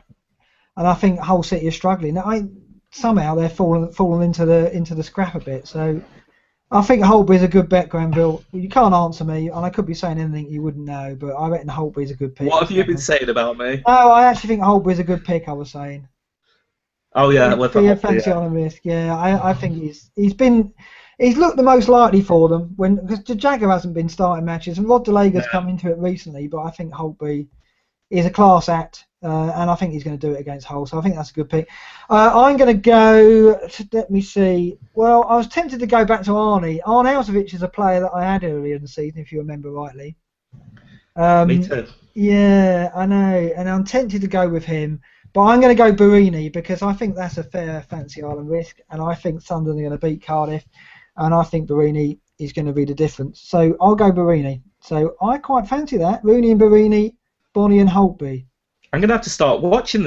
Speaker 1: and I think Hull City is struggling. Now, somehow they're falling into the scrap a bit. So. I think Holtby's a good bet, Granville. You can't answer me, and I could be saying anything you wouldn't know, but I reckon Holtby's a good pick.
Speaker 2: What have you been saying about me?
Speaker 1: No, I actually think Holtby's a good pick, I was saying.
Speaker 2: Oh, yeah.
Speaker 1: Fancy on a risk, yeah. I think he's looked the most likely for them, because Jagger hasn't been starting matches, and Rod Delager's come into it recently, but I think Holtby is a class act, and I think he's going to do it against Hull, so I think that's a good pick. I'm going to go, let me see, well, I was tempted to go back to Arne. Arne Auzovic is a player that I had earlier in the season, if you remember rightly.
Speaker 2: Me too.
Speaker 1: Yeah, I know, and I'm tempted to go with him, But I'm going to go Barini because I think that's a fair Fantasy Island risk, and I think Sunderland are going to beat Cardiff, and I think Barini is going to be the difference. So I'll go Barini. So I quite fancy that. Rooney and Barini, Bonnie and Holtby.
Speaker 2: I'm going to have to start watching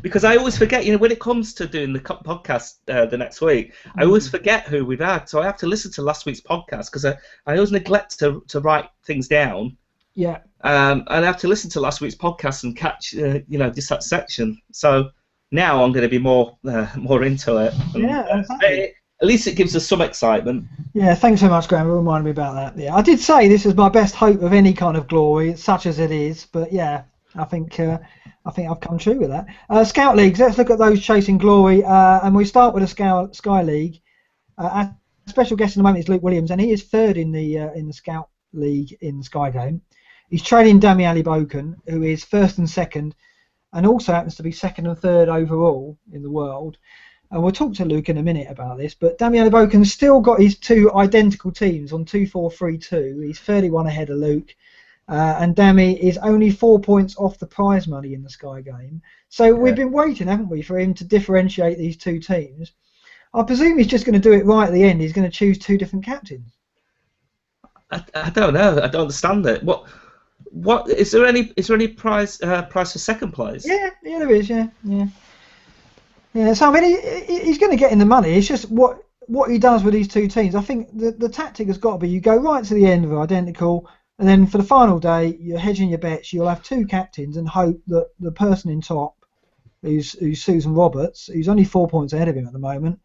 Speaker 2: because I always forget, when it comes to doing the podcast the next week, I always forget who we've had. So I have to listen to last week's podcast because I always neglect to write things down.
Speaker 1: Yeah.
Speaker 2: And I have to listen to last week's podcast and catch, just that section. So now I'm going to be more into it.
Speaker 1: Yeah, exactly.
Speaker 2: At least it gives us some excitement.
Speaker 1: Yeah, thanks so much, Graham, for reminding me about that. Yeah, I did say this is my best hope of any kind of glory, such as it is. But yeah, I think I've come true with that. Scout Leagues, let's look at those chasing glory, and we start with the Sky League. Our special guest in the moment is Luke Williams, and he is third in the Scout League in Sky Game. He's trailing Dami Ali Boken, who is first and second, and also happens to be second and third overall in the world. And we'll talk to Luke in a minute about this, but Dami Ali Boken's still got his two identical teams on 2-4-3-2. He's 31 ahead of Luke. And Dami is only 4 points off the prize money in the Sky Game. So we've been waiting, haven't we, for him to differentiate these two teams. I presume he's just going to do it right at the end. He's going to choose two different captains.
Speaker 2: I don't know. I don't understand it. What is there any prize for second place?
Speaker 1: Yeah, there is. Yeah. So I mean, he's going to get in the money. It's just what he does with these two teams. I think the tactic has got to be you go right to the end of identical. And then for the final day, you're hedging your bets. You'll have two captains and hope that the person in top, who's Susan Roberts, who's only 4 points ahead of him at the moment,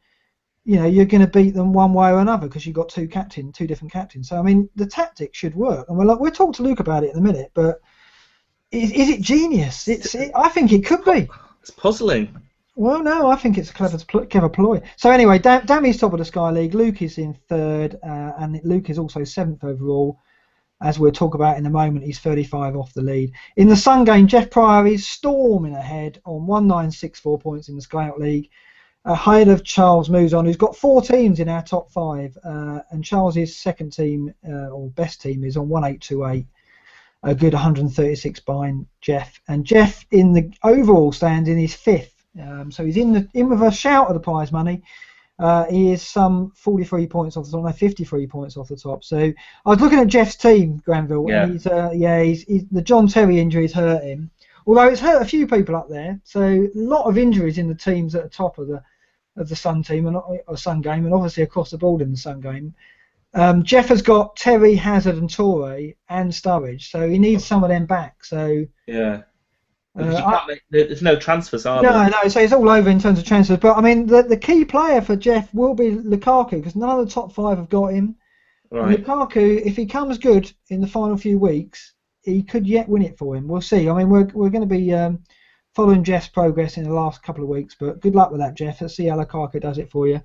Speaker 1: you're going to beat them one way or another because you've got two different captains. So I mean, the tactic should work. And we'll talk to Luke about it in a minute. But is it genius? I think it could be.
Speaker 2: It's puzzling.
Speaker 1: Well, no, I think it's a clever ploy. So anyway, Dami's top of the Sky League. Luke is in third, and Luke is also seventh overall. As we'll talk about in a moment, he's 35 off the lead. In the Sun Game, Jeff Pryor is storming ahead on 1964 points in the Scout League. Ahead of Charles Mouzon, who's got 4 teams in our top 5. And Charles's second team, or best team, is on 1828. A good 136 behind Jeff. And Jeff, in the overall standing, is 5th. So he's in with a shout of the prize money. He is some 43 points off the top, 53 points off the top. So I was looking at Jeff's team, Granville, and he's the John Terry injuries hurt him. Although it's hurt a few people up there, so a lot of injuries in the teams at the top of the Sun team or Sun Game, and obviously across the board in the Sun Game. Jeff has got Terry, Hazard, and Torre and Sturridge, so he needs some of them back. So
Speaker 2: yeah. There's no transfers, are there?
Speaker 1: No, so it's all over in terms of transfers. But I mean, the key player for Jeff will be Lukaku because none of the top 5 have got him. Right. And Lukaku, if he comes good in the final few weeks, he could yet win it for him. We'll see. I mean, we're going to be following Jeff's progress in the last couple of weeks. But good luck with that, Jeff. Let's see how Lukaku does it for you.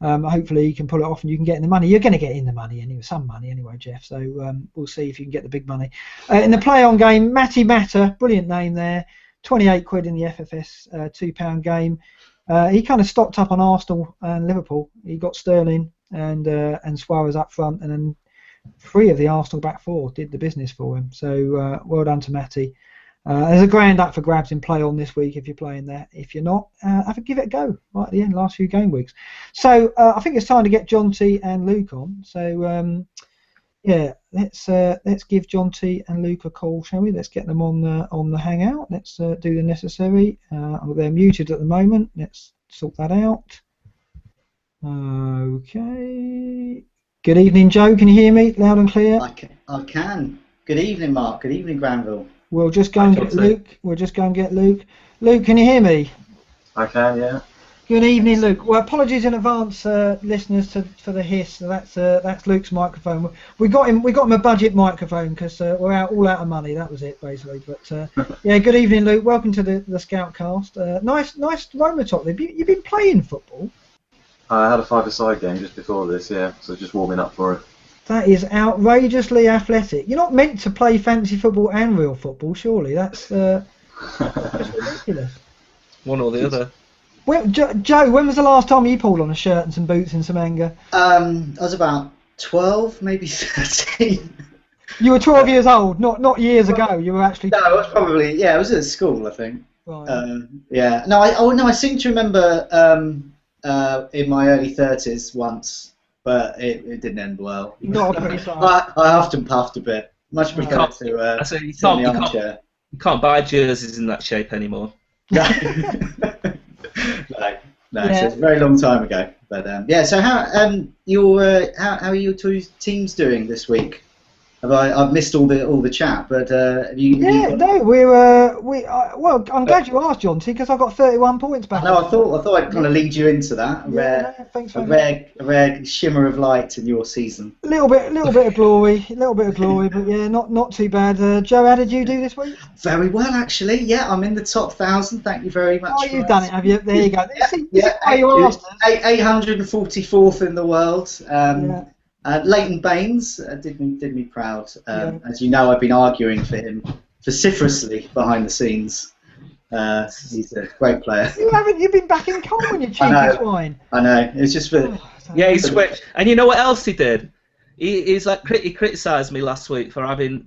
Speaker 1: Hopefully he can pull it off and you can get in the money. You're going to get in the money anyway, some money anyway, Jeff. So we'll see if you can get the big money. In the play-on game, Matty Matter, brilliant name there, 28 quid in the FFS £2 game. He kind of stocked up on Arsenal and Liverpool. He got Sterling and Suarez up front, and then 3 of the Arsenal back 4 did the business for him. So well done to Matty. There's a grand up for grabs in play on this week if you're playing there. If you're not, give it a go right at the end, last few game weeks. So I think it's time to get John T and Luke on. So let's give John T and Luke a call, shall we? Let's get them on the hangout. Let's do the necessary. They're muted at the moment. Let's sort that out. Okay. Good evening, Joe. Can you hear me loud and clear?
Speaker 3: I can. Good evening, Mark. Good evening, Granville.
Speaker 1: We'll just go and get Luke. Luke, can you hear me?
Speaker 4: I can, yeah. Good
Speaker 1: evening, Luke. Well, apologies in advance, listeners, for the hiss. So that's Luke's microphone. We got him a budget microphone because we're all out of money. That was it, basically. But yeah, good evening, Luke. Welcome to the ScoutCast. Nice Roma top. You've been playing football?
Speaker 4: I had a 5-a-side game just before this, yeah. So just warming up for it.
Speaker 1: That is outrageously athletic. You're not meant to play fantasy football and real football, surely. That's ridiculous.
Speaker 2: One or the other.
Speaker 1: Well, Joe, when was the last time you pulled on a shirt and some boots in some anger?
Speaker 3: I was about 12, maybe 13.
Speaker 1: You were 12 years old, not years ago. You were actually.
Speaker 3: No, I was probably I was at school, I think.
Speaker 1: Right.
Speaker 3: Yeah. No, I seem to remember in my early 30s once, but it didn't end well.
Speaker 1: Not a pretty sight.
Speaker 3: I huffed and puffed a bit. Much
Speaker 1: You
Speaker 3: prefer to
Speaker 2: I say you
Speaker 3: sit in
Speaker 2: can't,
Speaker 3: the
Speaker 2: you can't,
Speaker 3: armchair.
Speaker 2: you can't buy jerseys in that shape anymore.
Speaker 3: No, no. So it's a very long time ago. But yeah. So how how are your two teams doing this week? I've missed all the chat, but have you?
Speaker 1: Yeah, no, well, I'm glad you asked, John, because I got 31 points back.
Speaker 3: No, I thought I'd kind of lead you into that.
Speaker 1: Thanks
Speaker 3: A
Speaker 1: very much.
Speaker 3: rare shimmer of light in your season.
Speaker 1: A little bit of glory, but yeah, not too bad. Joe, how did you do this week?
Speaker 3: Very well, actually. Yeah, I'm in the top 1,000. Thank you very much.
Speaker 1: Oh, you've done it, have you? There you go.
Speaker 3: Yeah,
Speaker 1: Why you asked us?
Speaker 3: 844th in the world. Leighton Baines did me proud. As you know, I've been arguing for him vociferously behind the scenes. He's a great player.
Speaker 1: You've been back in Coleman, you cheeky swine.
Speaker 3: I know. It's just for.
Speaker 2: Yeah, he switched. And you know what else he did? He criticised me last week for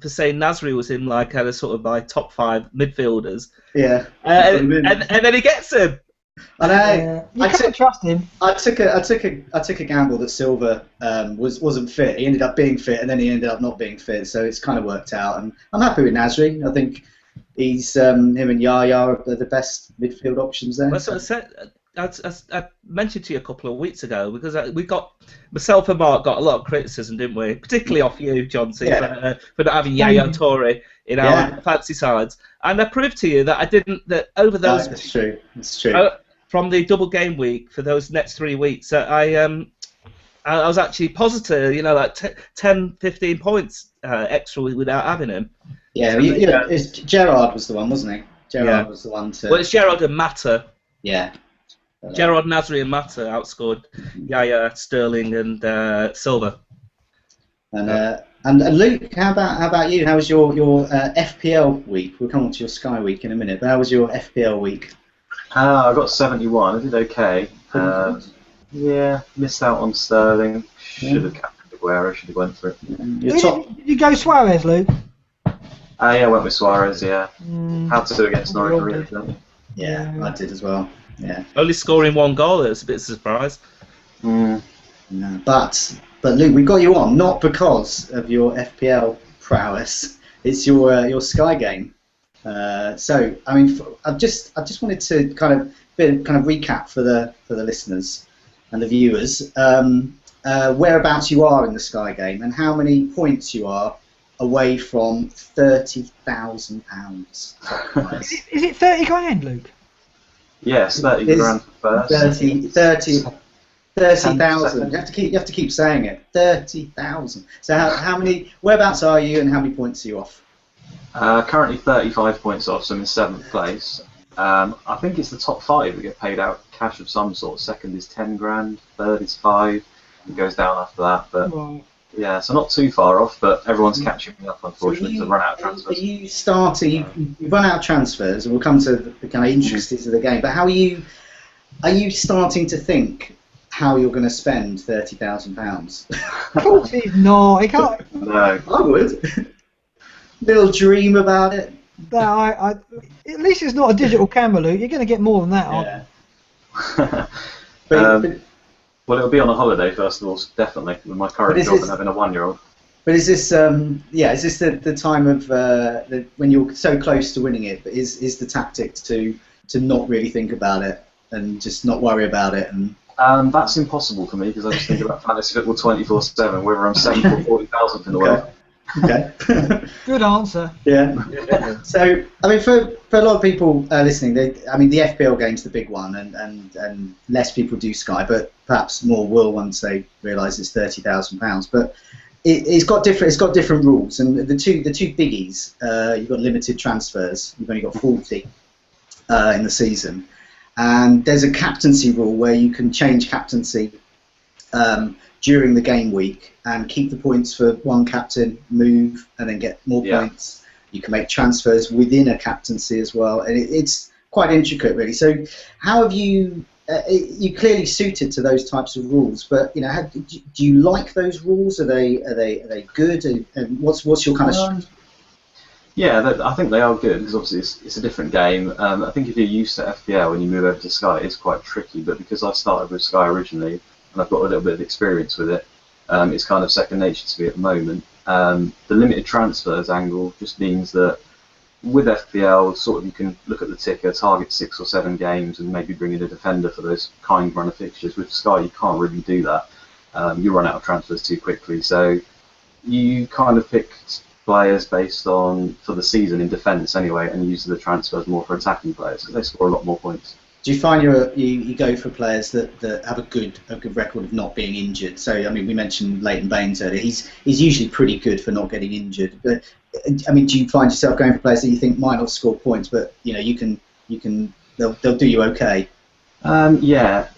Speaker 2: saying Nasri was in like a sort of like top 5 midfielders.
Speaker 3: Yeah.
Speaker 2: And then he gets him.
Speaker 3: I know.
Speaker 1: You can't trust him.
Speaker 3: I took a gamble that Silva wasn't fit. He ended up being fit, and then he ended up not being fit. So it's kind of worked out, and I'm happy with Nasri. I think he's him and Yaya are the best midfield options there.
Speaker 2: That's what I said. I mentioned to you a couple of weeks ago because we got myself and Mark got a lot of criticism, didn't we? Particularly off you, John C, for not having Yaya Toure in our fancy sides. And I proved to you that I didn't. That over those.
Speaker 3: It's true. It's true.
Speaker 2: From the double game week for those next 3 weeks, I was actually positive, like 10, 15 points extra without having him.
Speaker 3: Yeah, Gerrard was the one, wasn't he? Gerrard was the one to.
Speaker 2: Well, it's Gerrard and Mata.
Speaker 3: Yeah.
Speaker 2: Gerrard, Nasri, and Mata outscored Yaya, Sterling, and Silva.
Speaker 3: And Luke, how about you? How was your FPL week? We'll come on to your Sky week in a minute, but how was your FPL week?
Speaker 4: I got 71. I did okay. Yeah, missed out on Sterling. Should have captained Aguero. Should have went for it.
Speaker 1: Did you go Suarez, Luke?
Speaker 4: Yeah, I went with Suarez. Yeah, had to do against Norwich, really. Didn't you?
Speaker 3: Yeah, I did as well. Yeah.
Speaker 2: Only scoring 1 goal. It was a bit of a surprise.
Speaker 3: No, but Luke, we got you on not because of your FPL prowess. It's your Sky game. So I mean, I just wanted to kind of recap for the listeners and the viewers whereabouts you are in the Sky game and how many points you are away from £30,000.
Speaker 1: Is it 30 grand, Luke?
Speaker 4: Yes, 30 grand first.
Speaker 3: 30,000. You have to keep saying it. 30,000. So how many? Whereabouts are you, and how many points are you off?
Speaker 4: Currently 35 points off, so I'm in 7th place. I think it's the top 5 that get paid out cash of some sort. Second is 10 grand, third is 5. It goes down after that, but yeah, so not too far off. But everyone's catching me up, unfortunately, because I've run out of transfers.
Speaker 3: Are you starting? You've run out of transfers, and we'll come to the kind of intricacies of the game. But how are you? Are you starting to think how you're going to spend £30,000?
Speaker 1: Of course he's not. He can't.
Speaker 4: No,
Speaker 3: I would. Little dream about it.
Speaker 1: No, at least it's not a digital camera, Luke. You're going to get more than that, aren't
Speaker 3: you?
Speaker 4: Well, it'll be on a holiday first of all, definitely. With my current job and having a 1-year-old.
Speaker 3: But is this is this the time of when you're so close to winning it? But is the tactic to not really think about it and just not worry about it? And
Speaker 4: that's impossible for me because I just think about fantasy football 24/7, whether I'm 7th or 40,000th in the world.
Speaker 3: Okay.
Speaker 1: Good answer.
Speaker 3: Yeah. So, I mean, for a lot of people listening, the FPL game's the big one, and less people do Sky, but perhaps more will once they realise it's £30,000. But it's got different rules, and the two biggies. You've got limited transfers. You've only got 40 in the season, and there's a captaincy rule where you can change captaincy during the game week and keep the points for one captain, move, and then get more points. You can make transfers within a captaincy as well, and it's quite intricate, really. So, how have you? You clearly suited to those types of rules, but do you like those rules? Are they good? And what's your kind of?
Speaker 4: Yeah, I think they are good because obviously it's a different game. I think if you're used to FPL and you move over to Sky, it's quite tricky. But because I started with Sky originally and I've got a little bit of experience with it, it's kind of second nature to me at the moment. The limited transfers angle just means that with FPL, sort of you can look at the ticker, target 6 or 7 games, and maybe bring in a defender for those kind run of fixtures. With Sky, you can't really do that. You run out of transfers too quickly. So you kind of pick players based on for the season in defence anyway, and use the transfers more for attacking players because they score a lot more points.
Speaker 3: Do you find you go for players that have a good record of not being injured? So I mean, we mentioned Leighton Baines earlier. He's usually pretty good for not getting injured. But I mean, do you find yourself going for players that you think might not score points, but they'll do you okay?
Speaker 4: Yeah,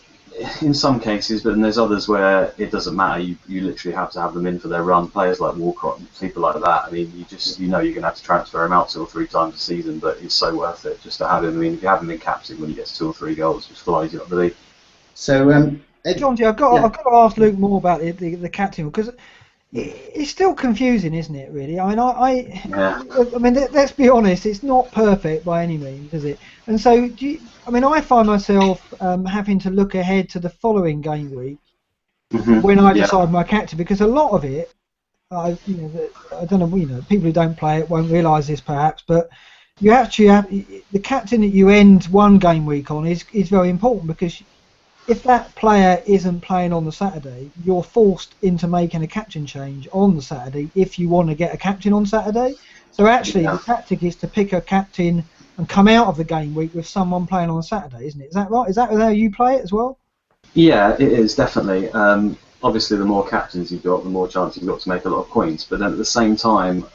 Speaker 4: in some cases, but then there's others where it doesn't matter. You literally have to have them in for their run. Players like Walcott and people like that. I mean, you're going to have to transfer him out 2 or 3 times a season, but it's so worth it just to have him. I mean, if you have him in captain when he gets 2 or 3 goals, just flies you up the league.
Speaker 3: So,
Speaker 1: John, I've got to ask Luke more about the captain because it's still confusing, isn't it? Really, I mean, let's be honest, it's not perfect by any means, is it? And so, I find myself having to look ahead to the following game week when I decide my captain, because a lot of it, I don't know, people who don't play it won't realise this perhaps, but you actually have the captain that you end one game week on is very important, because if that player isn't playing on the Saturday, you're forced into making a captain change on the Saturday if you want to get a captain on Saturday. So actually, the tactic is to pick a captain and come out of the game week with someone playing on Saturday, isn't it? Is that right? Is that how you play it as well?
Speaker 4: Yeah, it is, definitely. Obviously, the more captains you've got, the more chance you've got to make a lot of points. But then at the same time,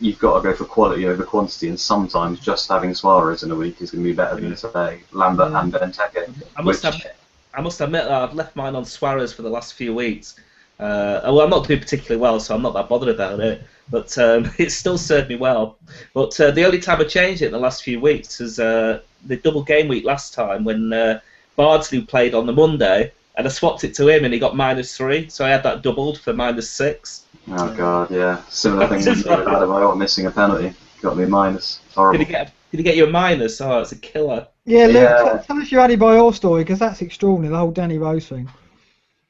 Speaker 4: you've got to go for quality over quantity, and sometimes just having Suarez in a week is going to be better than, say, Lambert and Benteke.
Speaker 2: I must admit that I've left mine on Suarez for the last few weeks. Well, I'm not doing particularly well, so I'm not that bothered about it. But it's still served me well. But the only time I changed it in the last few weeks is the double game week last time when Bardsley played on the Monday, and I swapped it to him, and he got -3, so I had that doubled for -6.
Speaker 4: Oh God, yeah. Similar thing with Adebayor missing a penalty. Got me minus. It's horrible.
Speaker 2: Did he get you a minus? Oh, it's a killer.
Speaker 1: Yeah, Luke, tell us your Adebayor story, because that's extraordinary, the whole Danny Rose thing.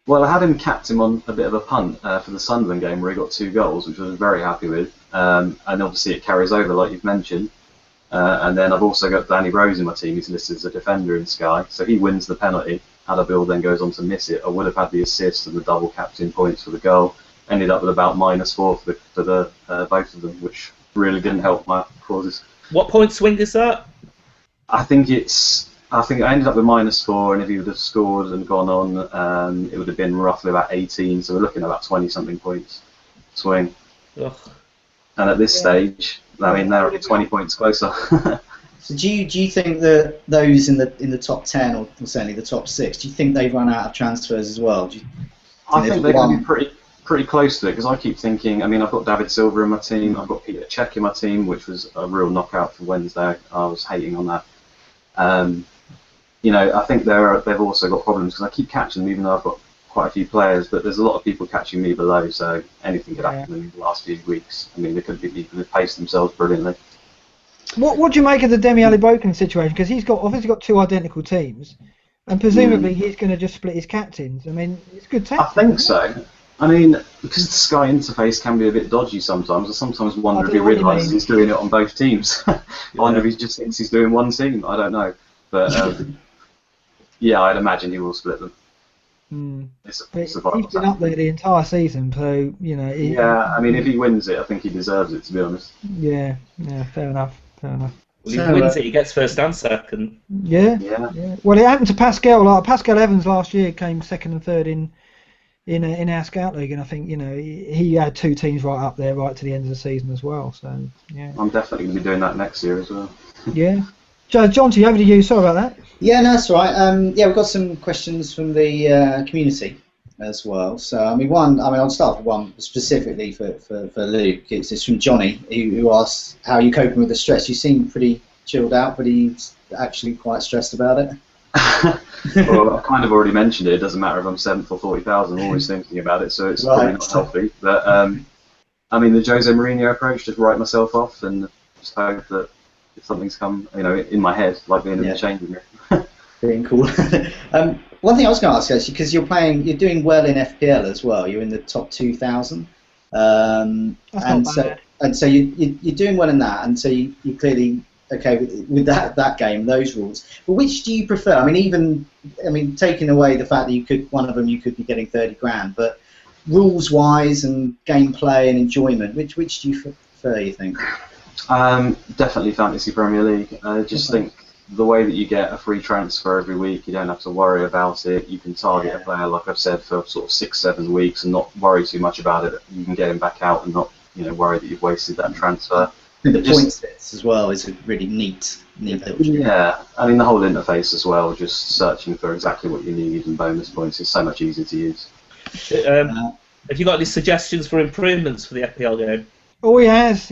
Speaker 4: Well, I had him capped him on a bit of a punt for the Sunderland game where he got 2 goals, which I was very happy with. And obviously it carries over, like you've mentioned. And then I've also got Danny Rose in my team. He's listed as a defender in Sky. So he wins the penalty. Adebayor then goes on to miss it. I would have had the assist and the double captain points for the goal. Ended up with about -4 for the both of them, which really didn't help my causes.
Speaker 2: What point swing is that?
Speaker 4: I think I ended up with -4, and if he would have scored and gone on, it would have been roughly about 18. So we're looking at about 20-something points swing.
Speaker 2: Ugh.
Speaker 4: And at this stage, I mean, they're 20 points closer.
Speaker 3: So do you think that those in the top 10 or certainly the top 6, do you think they've run out of transfers as well?
Speaker 4: I think they're going to be pretty close to it, because I keep thinking, I mean, I've got David Silva in my team, I've got Peter Cech in my team, which was a real knockout for Wednesday. I was hating on that. I think they've also got problems, because I keep catching them even though I've got quite a few players, but there's a lot of people catching me below, so anything could happen in the last few weeks. I mean, there could be people who paced themselves brilliantly.
Speaker 1: What do you make of the Demi Alibokan situation? Because he's obviously got 2 identical teams, and presumably he's going to just split his captains. I mean, it's good tactic.
Speaker 4: I think so. I mean, because the Sky interface can be a bit dodgy sometimes. I sometimes wonder if he realises he's doing it on both teams. I wonder if he just thinks he's doing one team. I don't know. But yeah, I'd imagine he will split them.
Speaker 1: He's been up there the entire season, so
Speaker 4: yeah, I mean, if he wins it, I think he deserves it, to be honest.
Speaker 1: Yeah, fair enough.
Speaker 2: Well, if he wins it, he gets first and second.
Speaker 1: Yeah. Well, it happened to Pascal. Like Pascal Evans last year came second and third in our Scout League, and I think he had 2 teams right up there, right to the end of the season as well. So yeah,
Speaker 4: I'm definitely going to be doing that next year as well.
Speaker 1: Yeah. Jonty, over to you. Sorry about that.
Speaker 3: Yeah, no, that's all right. We've got some questions from the community as well. So, I'll start with one specifically for Luke. It's from Johnny, who asks, how are you coping with the stress? You seem pretty chilled out, but he's actually quite stressed about it.
Speaker 4: Well, I've kind of already mentioned it. It doesn't matter if I'm 7th or 40,000. I'm always thinking about it, so it's probably not healthy. But I mean, the Jose Mourinho approach, just write myself off and just hope that if something's come, in my head, like being in the changing room.
Speaker 3: Being cool. One thing I was going to ask actually, because you're doing well in FPL as well. You're in the top 2,000, and so you're doing well in that, and so you clearly okay with that game, those rules. But which do you prefer? I mean, taking away the fact that you could be getting 30 grand, but rules wise and gameplay and enjoyment, which do you prefer? You think?
Speaker 4: Definitely Fantasy Premier League. I just think the way that you get a free transfer every week, you don't have to worry about it. You can target a player, like I've said, for sort of 6-7 weeks and not worry too much about it. You can get him back out and not, worry that you've wasted that transfer.
Speaker 3: The point sets as well is a really neat little.
Speaker 4: Yeah, I mean the whole interface as well. Just searching for exactly what you need and bonus points is so much easier to use.
Speaker 2: Have you got any suggestions for improvements for the FPL game?
Speaker 1: Oh, he has.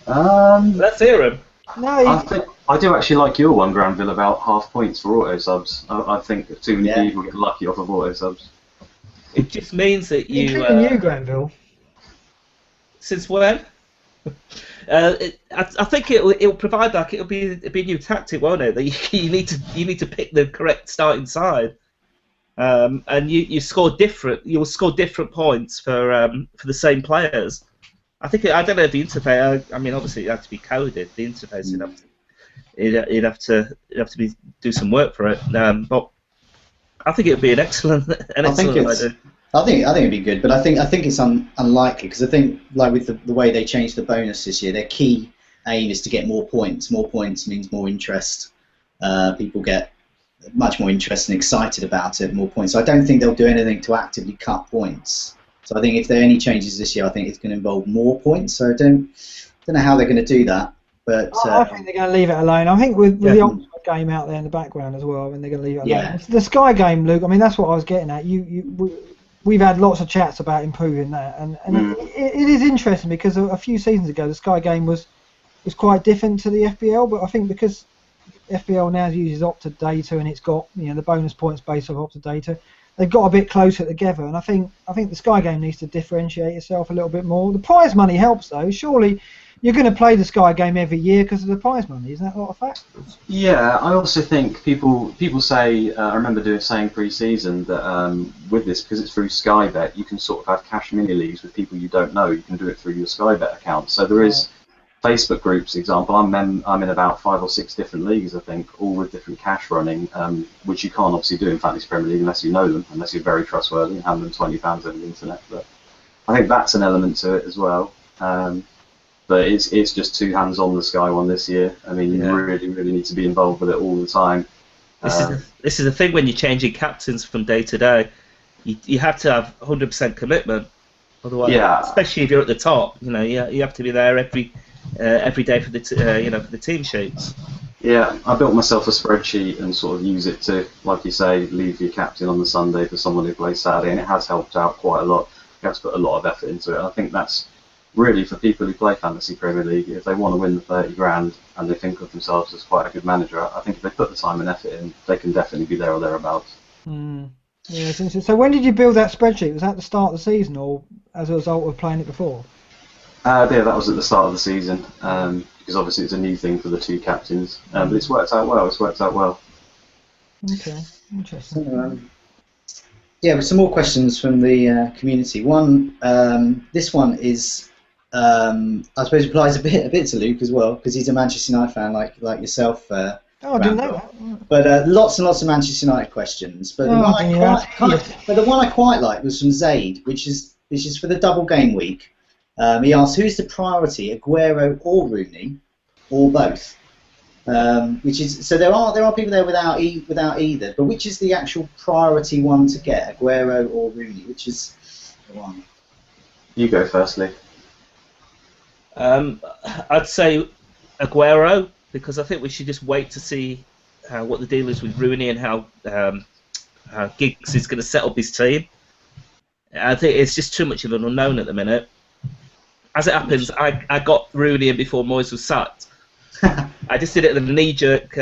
Speaker 2: Let's hear him.
Speaker 1: No,
Speaker 4: I do actually like your one, Granville, about half points for auto subs. I think that too many people get lucky off of auto subs.
Speaker 2: It just means that you.
Speaker 1: Including you, Granville.
Speaker 2: Since when? I think it'll provide it'll be a new tactic, won't it? That you need to pick the correct starting side, and you'll score different points for the same players. I don't know if the interface. I mean, obviously it has to be coded. The interface you'd have to do some work for it. But I think it would be an excellent idea.
Speaker 3: I think it'd be good, but I think it's unlikely because I think like with the way they changed the bonus this year, their key aim is to get more points. More points means more interest. People get much more interested and excited about it. More points. So I don't think they'll do anything to actively cut points. So I think if there are any changes this year, I think it's going to involve more points. So I don't know how they're going to do that. But
Speaker 1: I think they're going to leave it alone. I think with the Oxford game out there in the background as well, I mean, they're going to leave it alone. The Sky game, Luke. I mean, that's what I was getting at. We've had lots of chats about improving that, and it is interesting because a few seasons ago the Sky game was quite different to the FPL, but I think because FPL now uses Opta data and it's got the bonus points based off Opta data, they've got a bit closer together, and I think the Sky game needs to differentiate itself a little bit more. The prize money helps though. Surely you're going to play the Sky game every year because of the prize money, isn't that not a fact?
Speaker 4: Yeah, I also think people say, I remember saying pre-season that with this, because it's through Sky Bet, you can sort of have cash mini leagues with people you don't know. You can do it through your Sky Bet account. So there is Facebook groups, example. I'm in about 5 or 6 different leagues, I think, all with different cash running, which you can't obviously do in Fantasy Premier League unless you know them, unless you're very trustworthy and hand them £20 over the internet. But I think that's an element to it as well. But it's just 2 hands on the Sky one this year. I mean, you really need to be involved with it all the time.
Speaker 2: This is the thing when you're changing captains from day to day. You have to have 100% commitment. Otherwise, especially if you're at the top, you have to be there every day for the team sheets.
Speaker 4: Yeah, I built myself a spreadsheet and sort of use it to, like you say, leave your captain on the Sunday for someone who plays Saturday, and it has helped out quite a lot. You have to put a lot of effort into it. I think that's really for people who play Fantasy Premier League. If they want to win the 30 grand and they think of themselves as quite a good manager, I think if they put the time and effort in, they can definitely be there or thereabouts.
Speaker 1: Yeah, so when did you build that spreadsheet? Was that the start of the season or as a result of playing it before?
Speaker 4: Yeah, that was at the start of the season, because obviously it's a new thing for the 2 captains, but it's worked out well.
Speaker 1: Okay, interesting.
Speaker 3: With some more questions from the community. One, this one is, I suppose, applies a bit to Luke as well, because he's a Manchester United fan like yourself.
Speaker 1: I didn't know that.
Speaker 3: But lots and lots of Manchester United questions. But the one I quite liked was from Zaid, which is for the double game week. He asked, who's the priority, Aguero or Rooney, or both? Which is so there are people there without either, but which is the actual priority one to get, Aguero or Rooney? Which is the one?
Speaker 4: You go firstly.
Speaker 2: I'd say Aguero, because I think we should just wait to see what the deal is with Rooney and how Giggs is going to set up his team. I think it's just too much of an unknown at the minute. As it happens, I got Rooney in before Moyes was sacked. I just did it at the knee-jerk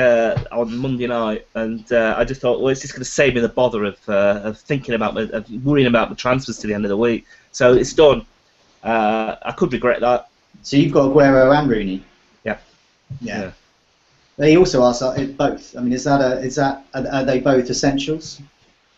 Speaker 2: on Monday night, and I just thought, well, it's just going to save me the bother of thinking about of worrying about the transfers to the end of the week. So it's done. I could regret that.
Speaker 3: So you've got Aguero and Rooney.
Speaker 2: Yeah.
Speaker 3: Yeah. He also asked both. I mean, are they both essentials?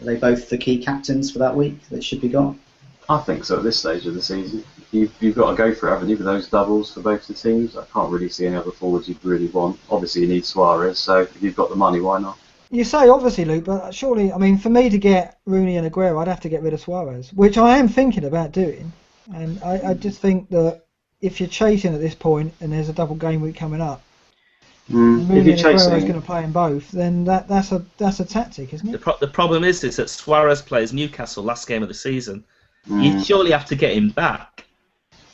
Speaker 3: Are they both the key captains for that week that should be gone?
Speaker 4: I think so at this stage of the season. You've got to go for it, haven't you, with those doubles for both the teams? I can't really see any other forwards you'd really want. Obviously, you need Suarez, so if you've got the money, why not?
Speaker 1: You say obviously, Luke, but surely, I mean, for me to get Rooney and Aguero, I'd have to get rid of Suarez, which I am thinking about doing. And I just think that if you're chasing at this point and there's a double game week coming up, and Rooney and Aguero is going to play in both, then that's a tactic, isn't it?
Speaker 2: The problem is that Suarez plays Newcastle last game of the season. You surely have to get him back.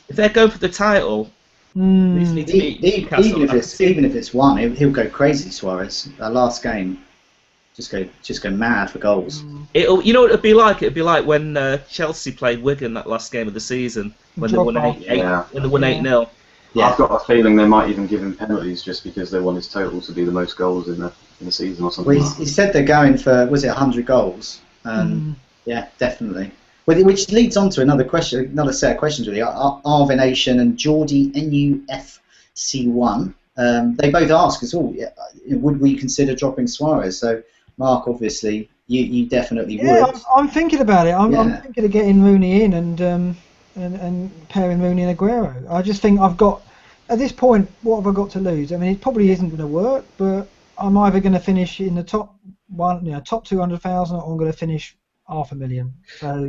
Speaker 2: If they're going for the title, they need to beat Newcastle.
Speaker 3: Even if it's one, he'll go crazy. Suarez, that last game, just go mad for goals.
Speaker 2: You know what it'd be like? It'd be like when Chelsea played Wigan that last game of the season when they won 8-0.
Speaker 4: Yeah. I've got a feeling they might even give him penalties just because they want his total to be the most goals in the season or something.
Speaker 3: Well, he said they're going for 100 goals? Yeah, definitely. Which leads on to another set of questions really. Arve Nation and Geordie NUFC1. They both ask us, would we consider dropping Suarez? So, Mark, obviously, you definitely would.
Speaker 1: Yeah, I'm thinking about it. I'm thinking of getting Rooney in and pairing Rooney and Aguero. I just think at this point, what have I got to lose? I mean, it probably isn't going to work, but I'm either going to finish in the top 200,000, or I'm going to finish 500,000. So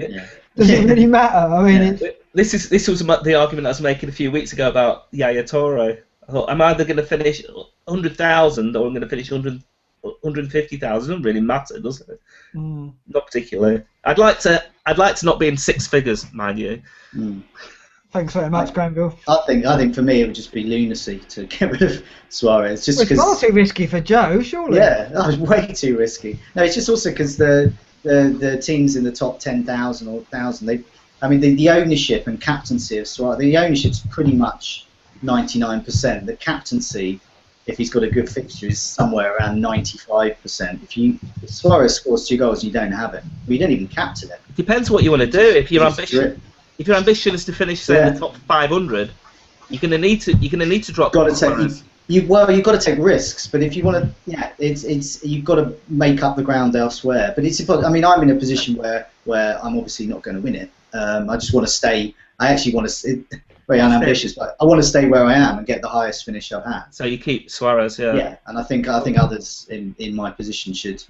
Speaker 1: does it really matter? I mean,
Speaker 2: this was the argument I was making a few weeks ago about Yaya Toure. I thought I'm either going to finish 100,000 or I'm going to finish 150,000. It doesn't really matter, does it? Not particularly. I'd like to not be in six figures, mind you.
Speaker 1: Thanks very much, Granville.
Speaker 3: I think for me it would just be lunacy to get rid of Suarez. Just because
Speaker 1: it's far too risky for Joe, surely.
Speaker 3: Yeah, that was way too risky. No, it's just also because the teams in the top 10,000 or 1,000, the ownership and captaincy of Suarez, the ownership's pretty much 99%. The captaincy, if he's got a good fixture, is somewhere around 95%. If Suarez scores 2 goals and you don't have it, you don't even captain it.
Speaker 2: Depends what you want to do. If your ambition is to finish, say, in the top 500, you're going to need to drop. You've got to take risks, but if you want to, you've got to make up the ground elsewhere. But I'm in a position where I'm obviously not going to win it. I just want to stay. I actually want to. Very unambitious, but I want to stay where I am and get the highest finish I've had. So you keep Suarez, yeah.
Speaker 3: Yeah, and I think others in my position should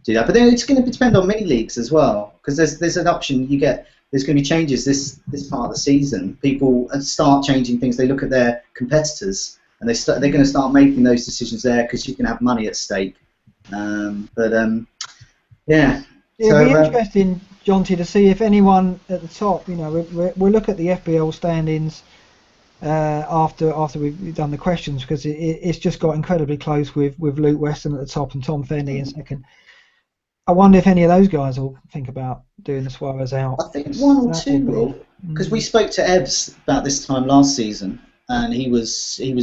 Speaker 3: do that. But then it's going to depend on mini leagues as well, because there's an option you get. There's going to be changes this part of the season. People start changing things. They look at their competitors and they're going to start making those decisions there because you can have money at stake.
Speaker 1: It'll be interesting, Jonty, to see if anyone at the top, we'll look at the FBL standings after we've done the questions, because it's just got incredibly close with Luke Weston at the top and Tom Fenley in second. I wonder if any of those guys will think about doing the Suarez out.
Speaker 3: I think one or two will, because we spoke to Ebbs about this time last season, and he was in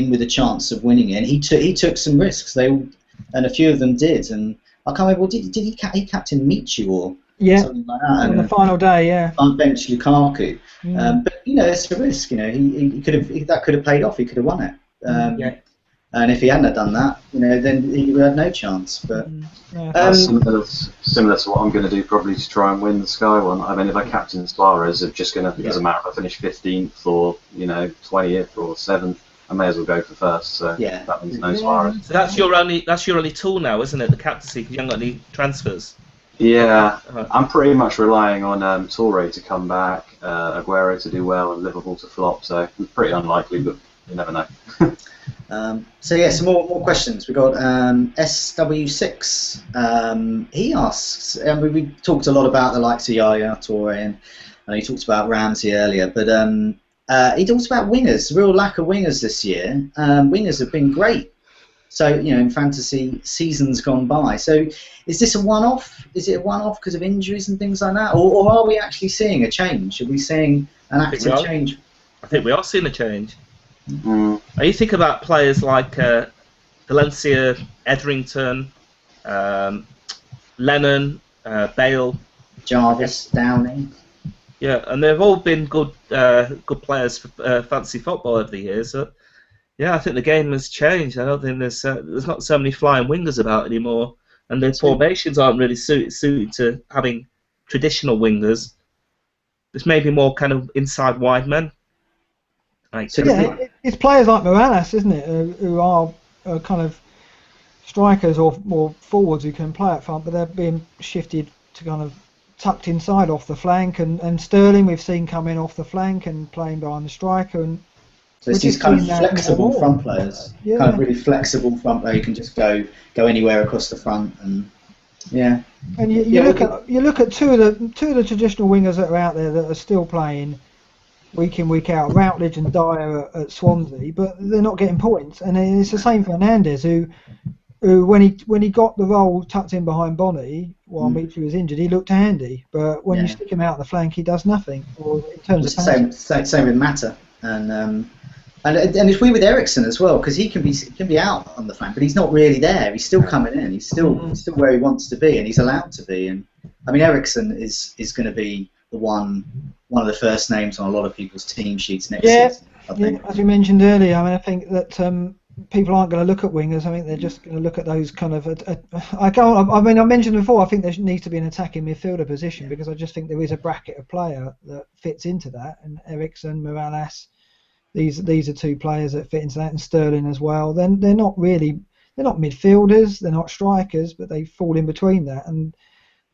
Speaker 3: with a chance of winning it. And he took some risks. And a few of them did, and I can't remember. Did he captain Michu or something like that?
Speaker 1: On the final day,
Speaker 3: on bench Lukaku. But it's a risk. He could have paid off. He could have won it. And if he hadn't done that, then he would have no chance. But
Speaker 4: similar to what I'm going to do, probably to try and win the Sky one. I mean, if I captain Suarez, it doesn't matter if I finish 15th or 20th or 7th. I may as well go for first. So that means no Suarez.
Speaker 2: So that's your only tool now, isn't it? The captaincy, because you haven't got any transfers.
Speaker 4: Yeah, I'm pretty much relying on Toure to come back, Aguero to do well, and Liverpool to flop. So it's pretty unlikely, but you never know.
Speaker 3: Some more questions. We got SW6. He asks, and we talked a lot about the likes of Yaya Toure, and he talked about Ramsey earlier, but he talks about wingers. Real lack of wingers this year. Wingers have been great. So in fantasy seasons gone by. So is this a one-off? Is it a one-off because of injuries and things like that, or are we actually seeing a change? Are we seeing an active change?
Speaker 2: I think we are seeing a change. Now you think about players like Valencia, Etherington, Lennon, Bale,
Speaker 3: Jarvis, Downing.
Speaker 2: Yeah, and they've all been good players for fantasy football over the years. So, yeah, I think the game has changed. I don't think there's not so many flying wingers about anymore, and the formations aren't really suited to having traditional wingers. There's maybe more kind of inside wide men.
Speaker 1: It's players like Morales, isn't it, who are kind of strikers or forwards who can play up front, but they're being shifted to kind of tucked inside off the flank, and Sterling we've seen come in off the flank and playing behind the striker, and
Speaker 3: so it's these kind of flexible front players, kind of really flexible front player. You can just go anywhere across the front, and
Speaker 1: And you look at two of the traditional wingers that are out there that are still playing week in, week out, Routledge and Dyer at Swansea, but they're not getting points. And it's the same for Hernandez, who when he got the role tucked in behind Bonnie while Mitchell was injured, he looked handy. But when you stick him out on the flank, he does nothing. Or in terms of
Speaker 3: same with Mata, and it's weird with Ericsson as well, because he can be out on the flank, but he's not really there. He's still coming in. He's still where he wants to be, and he's allowed to be. And I mean, Ericsson is going to be the one of the first names on a lot of people's team sheets next season, I think.
Speaker 1: As you mentioned earlier, I mean, I think that people aren't going to look at wingers. I think they're just going to look at those kind of. I mentioned before, I think there needs to be an attacking midfielder position, because I just think there is a bracket of player that fits into that, and Ericsson, Morales. These are two players that fit into that, and Sterling as well. Then they're not midfielders, they're not strikers, but they fall in between that. And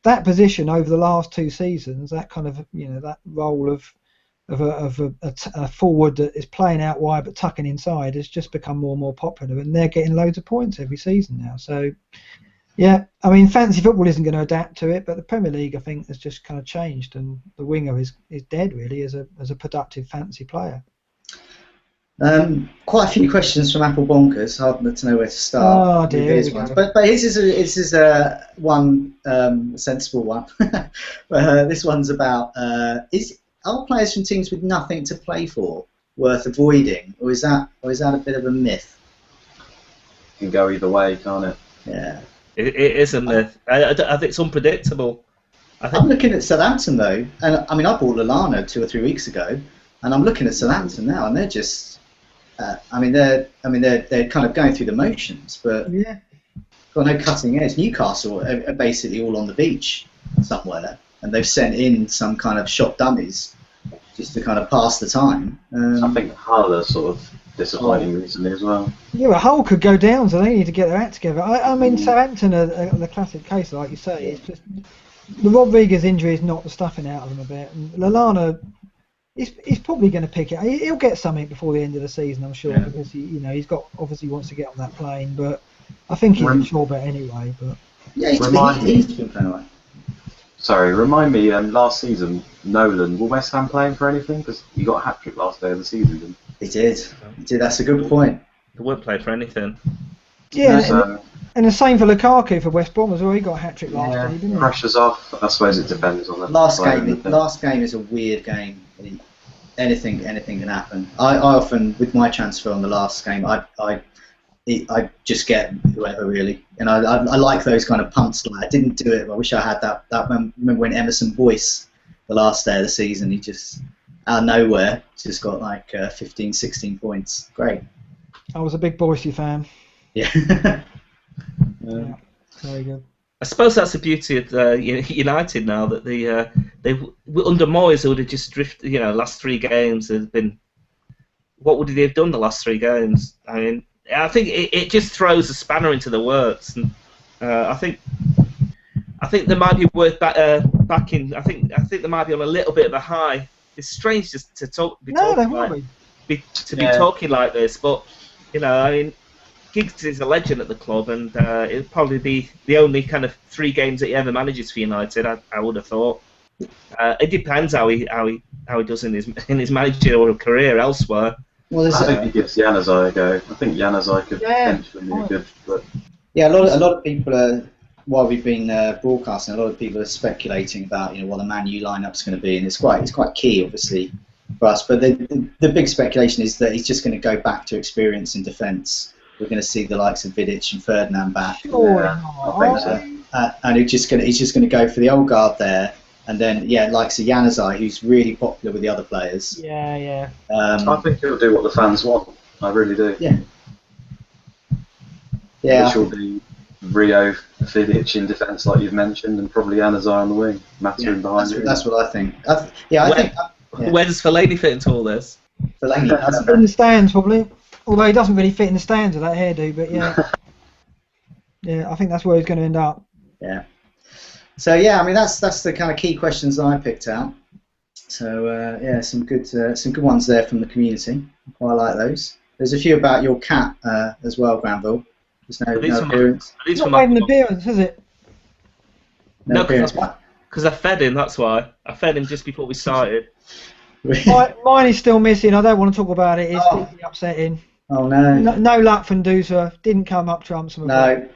Speaker 1: that position over the last 2 seasons, that kind of that role of a forward that is playing out wide but tucking inside, has just become more and more popular, and they're getting loads of points every season now. So yeah, I mean, fantasy football isn't going to adapt to it, but the Premier League, I think, has just kind of changed, and the winger is dead really as a productive fantasy player.
Speaker 3: Quite a few questions from Apple Bonkers. Hard to know where to start.
Speaker 1: Oh dear.
Speaker 3: But his is one sensible one. This one's about are players from teams with nothing to play for worth avoiding, or is that a bit of a myth?
Speaker 4: It can go either way, can't it?
Speaker 3: Yeah.
Speaker 2: It is a myth. I think it's unpredictable.
Speaker 3: I'm looking at Southampton though, and I mean I bought Lallana 2 or 3 weeks ago, and I'm looking at Southampton now, and they're just. They're kind of going through the motions, but got no cutting edge. Newcastle are basically all on the beach somewhere, and they've sent in some kind of shot dummies just to kind of pass the time.
Speaker 4: I think Hull are sort of disappointing recently as well.
Speaker 1: Yeah, well, Hull could go down, so they need to get their act together. I mean, Southampton are the classic case, like you say. It's just the Rodriguez injury is not the stuffing out of them a bit, and Lallana. He's probably going to pick it. He'll get something before the end of the season, I'm sure, because he's got obviously wants to get on that plane. But I think he's a sure bet anyway. But
Speaker 3: yeah, he's been playing away.
Speaker 4: Sorry, remind me. Last season, Nolan, were West Ham playing for anything? Because he got a hat trick last day of the season. Didn't
Speaker 3: he? He did. That's a good point.
Speaker 2: He won't play for anything.
Speaker 1: Yeah. And the same for Lukaku for West Brom as well. He got a hat trick last day, didn't he?
Speaker 4: Pressure's off. I suppose it depends on the
Speaker 3: last game. Last game is a weird game. Anything can happen. I often, with my transfer on the last game, I just get whoever really, and I like those kind of punts. Like I didn't do it. I wish I had that. Remember when Emerson Boyce, the last day of the season, he just out of nowhere just got like 15, 16 points. Great.
Speaker 1: I was a big Boyce fan.
Speaker 3: Yeah.
Speaker 1: Yeah. Very good.
Speaker 2: I suppose that's the beauty of United now, that they under Moyes would have just drifted. Last 3 games have been. What would they have done the last 3 games? I mean, I think it just throws a spanner into the works, and I think they might be worth backing. I think they might be on a little bit of a high. It's strange just to be talking like this, but I mean. Giggs is a legend at the club, and it'll probably be the only kind of 3 games that he ever manages for United. I would have thought. It depends how he does in his managerial career elsewhere.
Speaker 3: Well,
Speaker 4: I think he gives Januzaj a go. I think Januzaj could potentially be good. But
Speaker 3: yeah, a lot of people are. While we've been broadcasting, a lot of people are speculating about what the Man U lineup's going to be, and it's quite key, obviously, for us. But the big speculation is that he's just going to go back to experience in defence. We're going to see the likes of Vidic and Ferdinand back,
Speaker 1: Sure.
Speaker 3: and he's just going to go for the old guard there, And then, yeah, like Januzaj, who's really popular with the other players.
Speaker 1: Yeah.
Speaker 4: I think he'll do what the fans want. I really do.
Speaker 3: Yeah. Yeah.
Speaker 4: Which will be Rio, Vidic in defence, like you've mentioned, and probably Januzaj on the wing, Maturin behind him.
Speaker 3: That's what I think. I think.
Speaker 2: Where's Fellaini fit into all this?
Speaker 3: Fellaini doesn't.
Speaker 1: In the stands, probably. Although he doesn't really fit in the stands with that hairdo, but yeah. Yeah, I think that's where he's going to end up.
Speaker 3: Yeah. So yeah, I mean that's the kind of key questions that I picked out. So yeah, some good ones there from the community. I quite like those. There's a few about your cat as well, Granville. There's no appearance.
Speaker 1: It's not made an appearance, is it?
Speaker 3: No appearance.
Speaker 2: Because I fed him. That's why I fed him just before we started.
Speaker 1: Mine is still missing. I don't want to talk about it. It's deeply upsetting.
Speaker 3: Oh no.
Speaker 1: No luck from Doosa. Didn't come up trumps.
Speaker 3: No.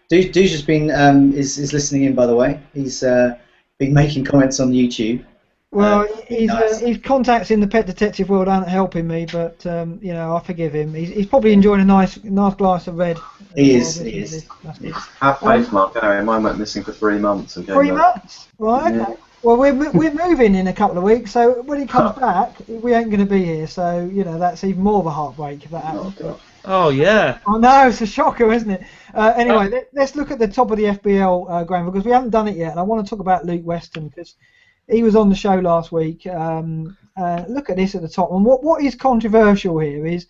Speaker 3: Doosa's been is listening in, by the way. He's been making comments on YouTube.
Speaker 1: Well, his contacts in the pet detective world aren't helping me, but you know, I forgive him. He's probably enjoying a nice glass of red.
Speaker 3: He is.
Speaker 4: Have faith, Mark. Anyway, mine went missing for 3 months.
Speaker 1: 3 months, right?
Speaker 3: Yeah.
Speaker 1: Okay. Well, we're moving in a couple of weeks, so when he comes back, we ain't going to be here. So you know, that's even more of a heartbreak if that happens.
Speaker 2: Oh yeah.
Speaker 1: I know, it's a shocker, isn't it? Anyway, let's look at the top of the FBL, Graham, because we haven't done it yet, and I want to talk about Luke Weston because he was on the show last week. Look at this at the top, and what is controversial here is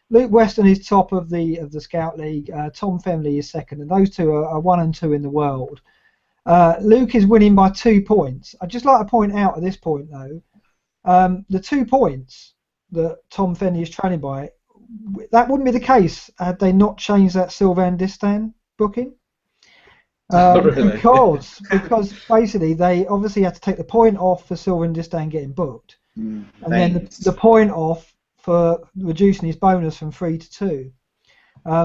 Speaker 1: Luke Weston is top of the Scout League. Tom Femley is second, and those two are 1 and 2 in the world. Luke is winning by 2 points. I'd just like to point out at this point, though, the 2 points that Tom Fenley is trailing by, that wouldn't be the case had they not changed that Sylvain Distin booking.
Speaker 2: Really?
Speaker 1: Because basically they obviously had to take the point off for Sylvain Distin getting booked, and then the point off for reducing his bonus from 3 to 2.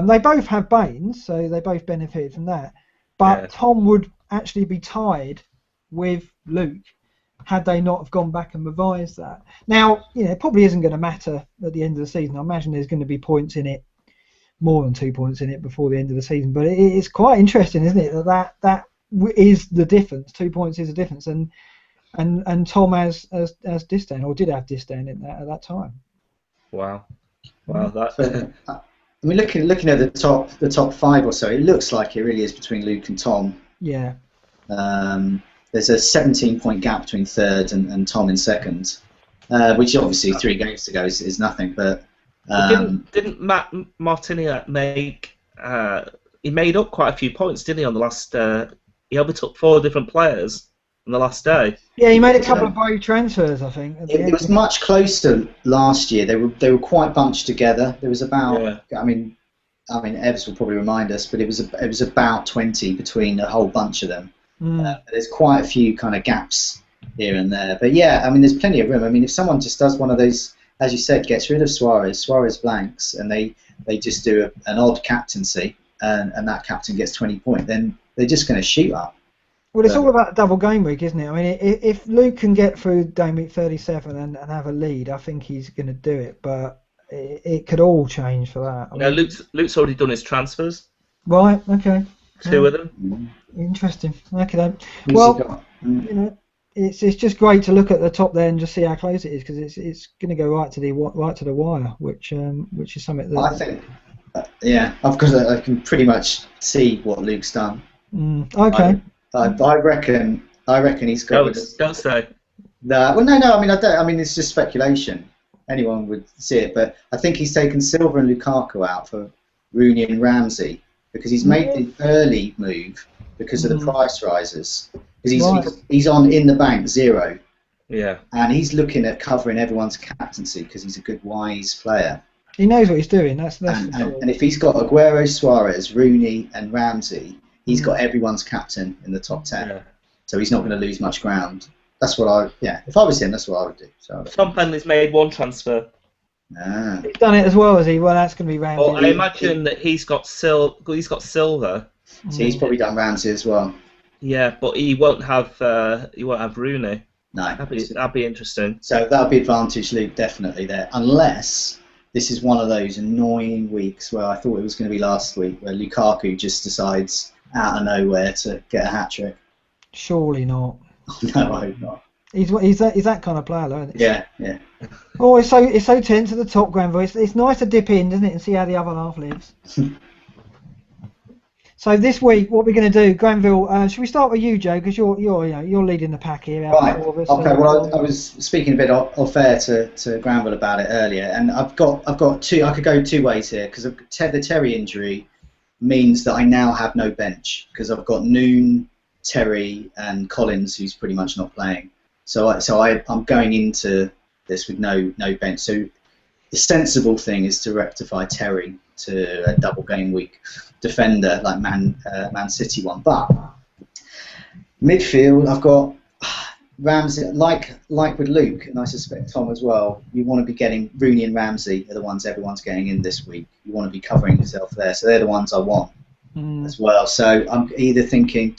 Speaker 1: They both have Banes, so they both benefited from that. But Tom would actually be tied with Luke had they not have gone back and revised that. Now, you know, it probably isn't going to matter at the end of the season. I imagine there's going to be points in it, more than 2 points in it before the end of the season. But it's quite interesting, isn't it, that is the difference. 2 points is a difference, and Tom has Distin, or did have Distin in that at that time.
Speaker 2: Wow, that.
Speaker 3: So, I mean, looking at the top 5 or so, it looks like it really is between Luke and Tom.
Speaker 1: Yeah.
Speaker 3: There's a 17-point gap between third and Tom in second, which obviously 3 games to go is nothing. But
Speaker 2: didn't Matt Martiniak make? He made up quite a few points, didn't he? On the last, he overtook 4 different players on the last day.
Speaker 1: Yeah, he made a couple of brave transfers, I think.
Speaker 3: It was much closer last year. They were quite bunched together. There was about, I mean, Evs will probably remind us, but it was about 20 between a whole bunch of them. There's quite a few kind of gaps here and there, but yeah, I mean, there's plenty of room. I mean, if someone just does one of those, as you said, gets rid of Suarez blanks, and they just do an odd captaincy, and that captain gets 20 points, then they're just going to shoot up.
Speaker 1: Well, it's all about double game week, isn't it? I mean, if Luke can get through game week 37 and have a lead, I think he's going to do it, but it could all change for that. I mean,
Speaker 2: Luke's already done his transfers.
Speaker 1: Right. Okay.
Speaker 2: 2 of them.
Speaker 1: Interesting. Okay then. Well, you know, it's just great to look at the top there and just see how close it is, because it's going to go right to the wire, which is something that
Speaker 3: I think. Of course, I can pretty much see what Luke's done.
Speaker 1: Okay.
Speaker 3: I reckon he's got.
Speaker 2: Don't say.
Speaker 3: No. Well, no. I mean, I don't. I mean, it's just speculation. Anyone would see it, but I think he's taken Silva and Lukaku out for Rooney and Ramsey, because he's made the early move because of the price rises. Because he's on in the bank 0.
Speaker 2: Yeah.
Speaker 3: And he's looking at covering everyone's captaincy because he's a good, wise player.
Speaker 1: He knows what he's doing. That's
Speaker 3: and if he's got Aguero, Suarez, Rooney, and Ramsey, he's got everyone's captain in the top 10. Yeah. So he's not going to lose much ground. That's what if I was him, that's what I would do. So
Speaker 2: Tom Penley's made 1 transfer.
Speaker 1: He's done it as well, has he? Well, that's going to be Ramsey.
Speaker 2: Well, I imagine that he's got Silva.
Speaker 3: So he's probably done Ramsey as well.
Speaker 2: Yeah, but he won't have Rooney.
Speaker 3: No.
Speaker 2: That'd be interesting.
Speaker 3: So that'll be advantage Luke definitely there, unless this is one of those annoying weeks where I thought it was going to be last week, where Lukaku just decides out of nowhere to get a hat-trick.
Speaker 1: Surely not.
Speaker 3: No, I hope not.
Speaker 1: He's that kind of player, though, isn't he?
Speaker 3: Yeah.
Speaker 1: Oh, it's so tense at the top, Granville. It's nice to dip in, isn't it, and see how the other half lives. So this week, what we're going to do, Granville? Should we start with you, Joe? Because you're leading the pack here.
Speaker 3: Right. Okay. Well, I was speaking a bit off air to Granville about it earlier, and I've got two. I could go two ways here because the Terry injury means that I now have no bench because I've got Noon, Terry, and Collins, who's pretty much not playing. So I'm going into this with no bench. So the sensible thing is to rectify Terry to a double game week defender like Man City one. But midfield, I've got Ramsey, like with Luke, and I suspect Tom as well. You want to be getting Rooney and Ramsey are the ones everyone's getting in this week. You want to be covering yourself there, so they're the ones I want as well. So I'm either thinking,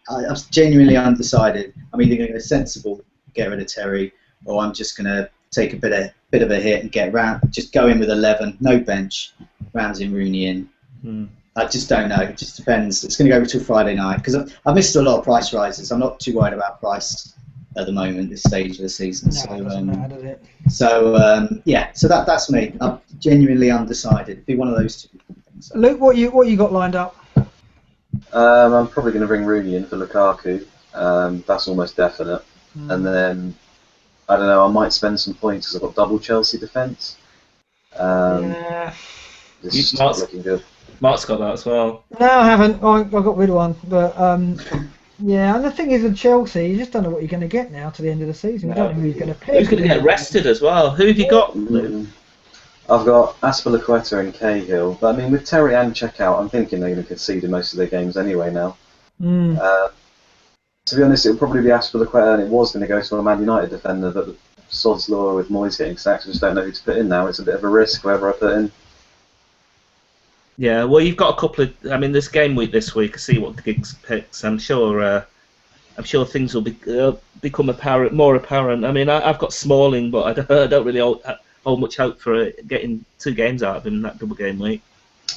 Speaker 3: I'm genuinely undecided. I'm either going to go sensible, get rid of Terry, or I'm just going to take a bit of a hit and just go in with 11, no bench, Ramsey and Rooney in. I just don't know. It just depends. It's going to go till Friday night because I've missed a lot of price rises. I'm not too worried about price at the moment, this stage of the season. So that's me. I'm genuinely undecided. It'd be one of those two things.
Speaker 1: Luke, what you got lined up?
Speaker 4: I'm probably going to bring Rooney in for Lukaku. That's almost definite. And then I don't know. I might spend some points because I've got double Chelsea defence. It's not looking good.
Speaker 2: Mark's got that as well.
Speaker 1: No, I haven't. I got rid of one, but yeah. And the thing is, with Chelsea, you just don't know what you're going to get now to the end of the season. You don't know who you're going to pick.
Speaker 2: Who's going to get rested as well? Who have you got?
Speaker 4: I've got Azpilicueta and Cahill, but I mean, with Terry and Checkout, I'm thinking they're going to concede in most of their games anyway now. To be honest, it'll probably be Azpilicueta, and it was going to go to a Man United defender, but sod's law with Moyes getting sacked, I just don't know who to put in now. It's a bit of a risk, whoever I put in.
Speaker 2: Yeah, well, you've got a couple of. I mean, this game week this week. See what the Giggs picks. I'm sure things will become more apparent. I mean, I've got Smalling, but I don't really hold much hope for getting 2 games out of him in that double game week.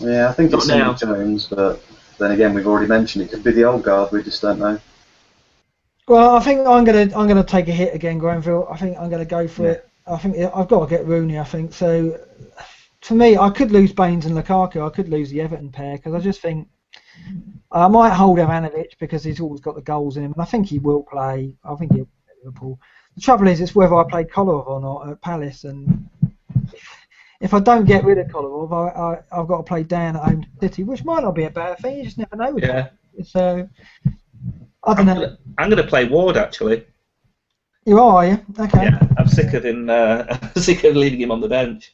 Speaker 4: Yeah, I think it's St Jones, but then again, we've already mentioned it could be the old guard. We just don't know.
Speaker 1: Well, I think I'm gonna take a hit again, Granville. I think I'm gonna go for it. I think I've got to get Rooney. I think so. For me, I could lose Baines and Lukaku. I could lose the Everton pair because I just think I might hold Ivanovic because he's always got the goals in him, and I think he will play. I think he'll play at Liverpool. The trouble is, it's whether I play Kolarov or not at Palace, and if I don't get rid of Kolarov, I've got to play Dan at home to City, which might not be a bad thing. You just never know with that. So I don't know.
Speaker 2: I'm going to play Ward actually.
Speaker 1: You are you? Okay.
Speaker 2: Yeah, I'm sick of him. I'm sick of leaving him on the bench.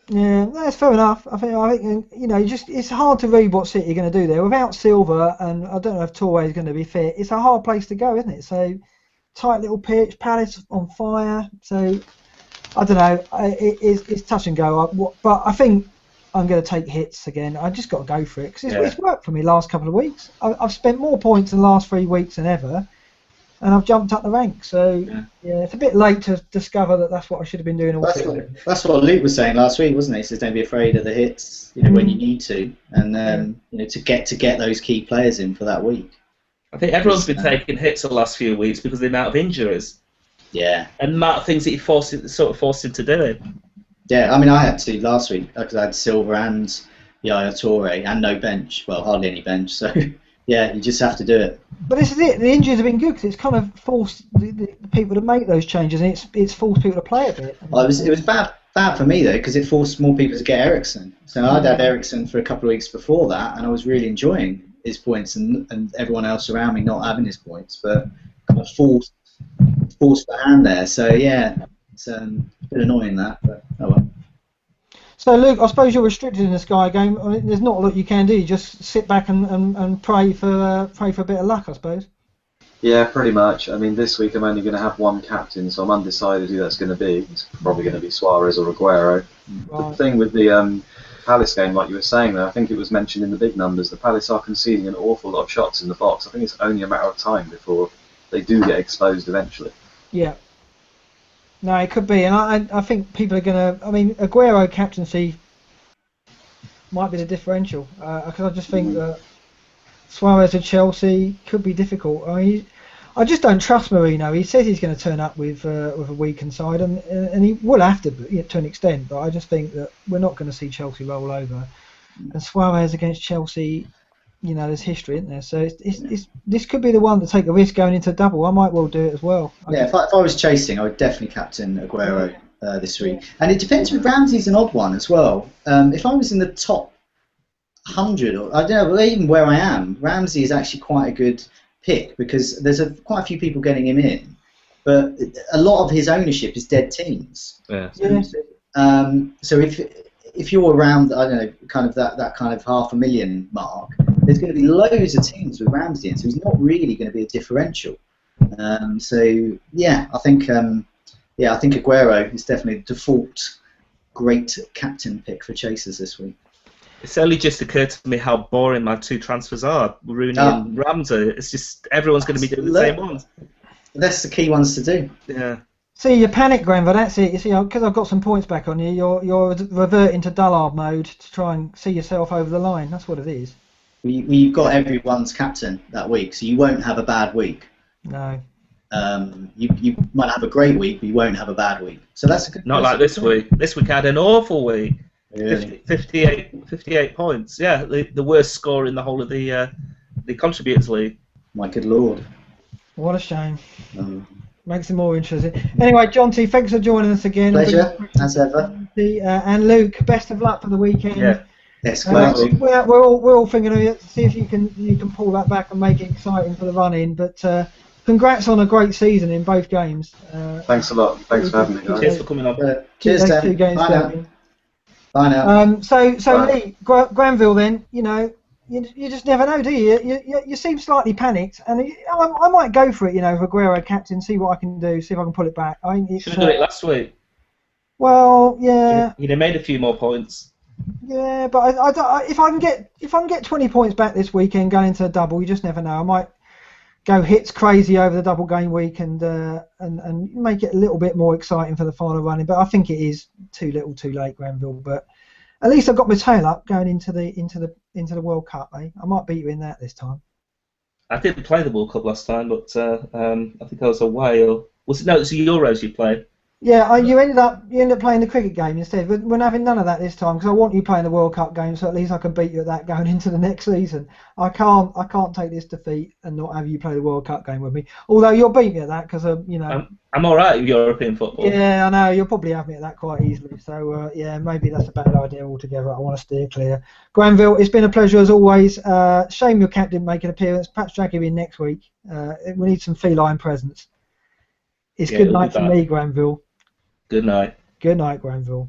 Speaker 1: Yeah, that's fair enough. I think it's hard to read what City are going to do there without Silva, and I don't know if Toure is going to be fit. It's a hard place to go, isn't it? So tight little pitch, Palace on fire. So I don't know. It's touch and go. But I think I'm going to take hits again. I just got to go for it because it's worked for me last couple of weeks. I've spent more points in the last 3 weeks than ever. And I've jumped up the ranks, so yeah, it's a bit late to discover that that's what I should have been doing all season.
Speaker 3: That's what Luke was saying last week, wasn't he? He says don't be afraid of the hits, when you need to, and to get those key players in for that week.
Speaker 2: I think everyone's been taking hits the last few weeks because of the amount of injuries.
Speaker 3: Yeah. And
Speaker 2: the amount of things that he forced him to do it.
Speaker 3: Yeah, I mean, I had to last week because I had Silva and Yaya Toure and no bench. Well, hardly any bench, so. Yeah, you just have to do it.
Speaker 1: But this is it. The injuries have been good because it's kind of forced the people to make those changes, and it's forced people to play a bit.
Speaker 3: Well, it was bad for me though because it forced more people to get Eriksen. So I'd had Eriksen for a couple of weeks before that, and I was really enjoying his points, and everyone else around me not having his points, but kind of forced the hand there. So yeah, it's a bit annoying that, but oh well.
Speaker 1: So Luke, I suppose you're restricted in the Sky game. I mean, there's not a lot you can do. You just sit back and pray for a bit of luck, I suppose.
Speaker 4: Yeah, pretty much. I mean, this week I'm only going to have one captain, so I'm undecided who that's going to be. It's probably going to be Suarez or Aguero. Right. The thing with the Palace game, like you were saying, though, I think it was mentioned in the big numbers, the Palace are conceding an awful lot of shots in the box. I think it's only a matter of time before they do get exposed eventually.
Speaker 1: Yeah. No, it could be, and I think people are going to. I mean, Aguero captaincy might be the differential because I just think that Suarez at Chelsea could be difficult. I mean, I just don't trust Mourinho. He says he's going to turn up with a weakened side, and he will have to an extent. But I just think that we're not going to see Chelsea roll over. And Suarez against Chelsea, there's history, isn't there? So this could be the one to take a risk going into double. I might well do it as well.
Speaker 3: If I was chasing, I would definitely captain Aguero this week. And it depends with Ramsey's an odd one as well. If I was in the top 100, or I don't know, even where I am, Ramsey is actually quite a good pick because there's quite a few people getting him in, but a lot of his ownership is dead teams.
Speaker 2: Yeah.
Speaker 3: So if you're around, I don't know, kind of that kind of 500,000 mark, there's going to be loads of teams with Ramsey in, so he's not really going to be a differential. So yeah, I think Aguero is definitely the default great captain pick for chasers this week.
Speaker 2: It's only just occurred to me how boring my two transfers are, Rooney and Ramsey. It's just everyone's going to be doing the same ones.
Speaker 3: That's the key ones to do.
Speaker 2: Yeah.
Speaker 1: See, you panic, Granville. That's it. You see, because I've got some points back on you, you're reverting to dullard mode to try and see yourself over the line. That's what it is.
Speaker 3: You've got everyone's captain that week, so you won't have a bad week.
Speaker 1: No.
Speaker 3: You might have a great week, but you won't have a bad week. So that's a good.
Speaker 2: Not like this week. This week I had an awful week.
Speaker 3: Really?
Speaker 2: 58 points. Yeah, the worst score in the whole of the Contributors League.
Speaker 3: My good lord.
Speaker 1: What a shame. Makes it more interesting. Anyway, John T, thanks for joining us again.
Speaker 3: Pleasure, as ever.
Speaker 1: And Luke, best of luck for the weekend.
Speaker 2: Yeah.
Speaker 3: Yes,
Speaker 1: we're all thinking of it. See if you can pull that back and make it exciting for the run-in. But congrats on a great season in both games.
Speaker 4: Thanks a lot. Thanks for having me, guys.
Speaker 2: Cheers for coming on.
Speaker 3: Cheers,
Speaker 1: those
Speaker 3: Dan.
Speaker 1: two games
Speaker 3: Bye now.
Speaker 1: going.
Speaker 3: Bye now.
Speaker 1: So
Speaker 4: Bye.
Speaker 1: Lee, Granville, then you just never know, do you? You seem slightly panicked, and I might go for it. For Aguero captain, see what I can do, see if I can pull it back. I think
Speaker 2: Should have done it last week.
Speaker 1: Well, yeah.
Speaker 2: You'd have made a few more points.
Speaker 1: Yeah, but if I can get 20 points back this weekend going into a double, you just never know. I might go hits crazy over the double game week and make it a little bit more exciting for the final running. But I think it is too little, too late, Granville. But at least I've got my tail up going into the World Cup. I might beat you in that this time.
Speaker 2: I didn't play the World Cup last time, but I think I was away. Or was it? No, it was the Euros you played.
Speaker 1: Yeah, you ended up playing the cricket game instead. We're not having none of that this time because I want you playing the World Cup game, so at least I can beat you at that going into the next season. I can't take this defeat and not have you play the World Cup game with me. Although you'll beat me at that because
Speaker 2: I'm all right with European football.
Speaker 1: Yeah, I know you'll probably have me at that quite easily. So yeah, maybe that's a bad idea altogether. I want to steer clear. Granville, it's been a pleasure as always. Shame your cat didn't make an appearance. Perhaps drag him in next week. We need some feline presence. It's good night for me, Granville.
Speaker 2: Good night.
Speaker 1: Good night, Granville.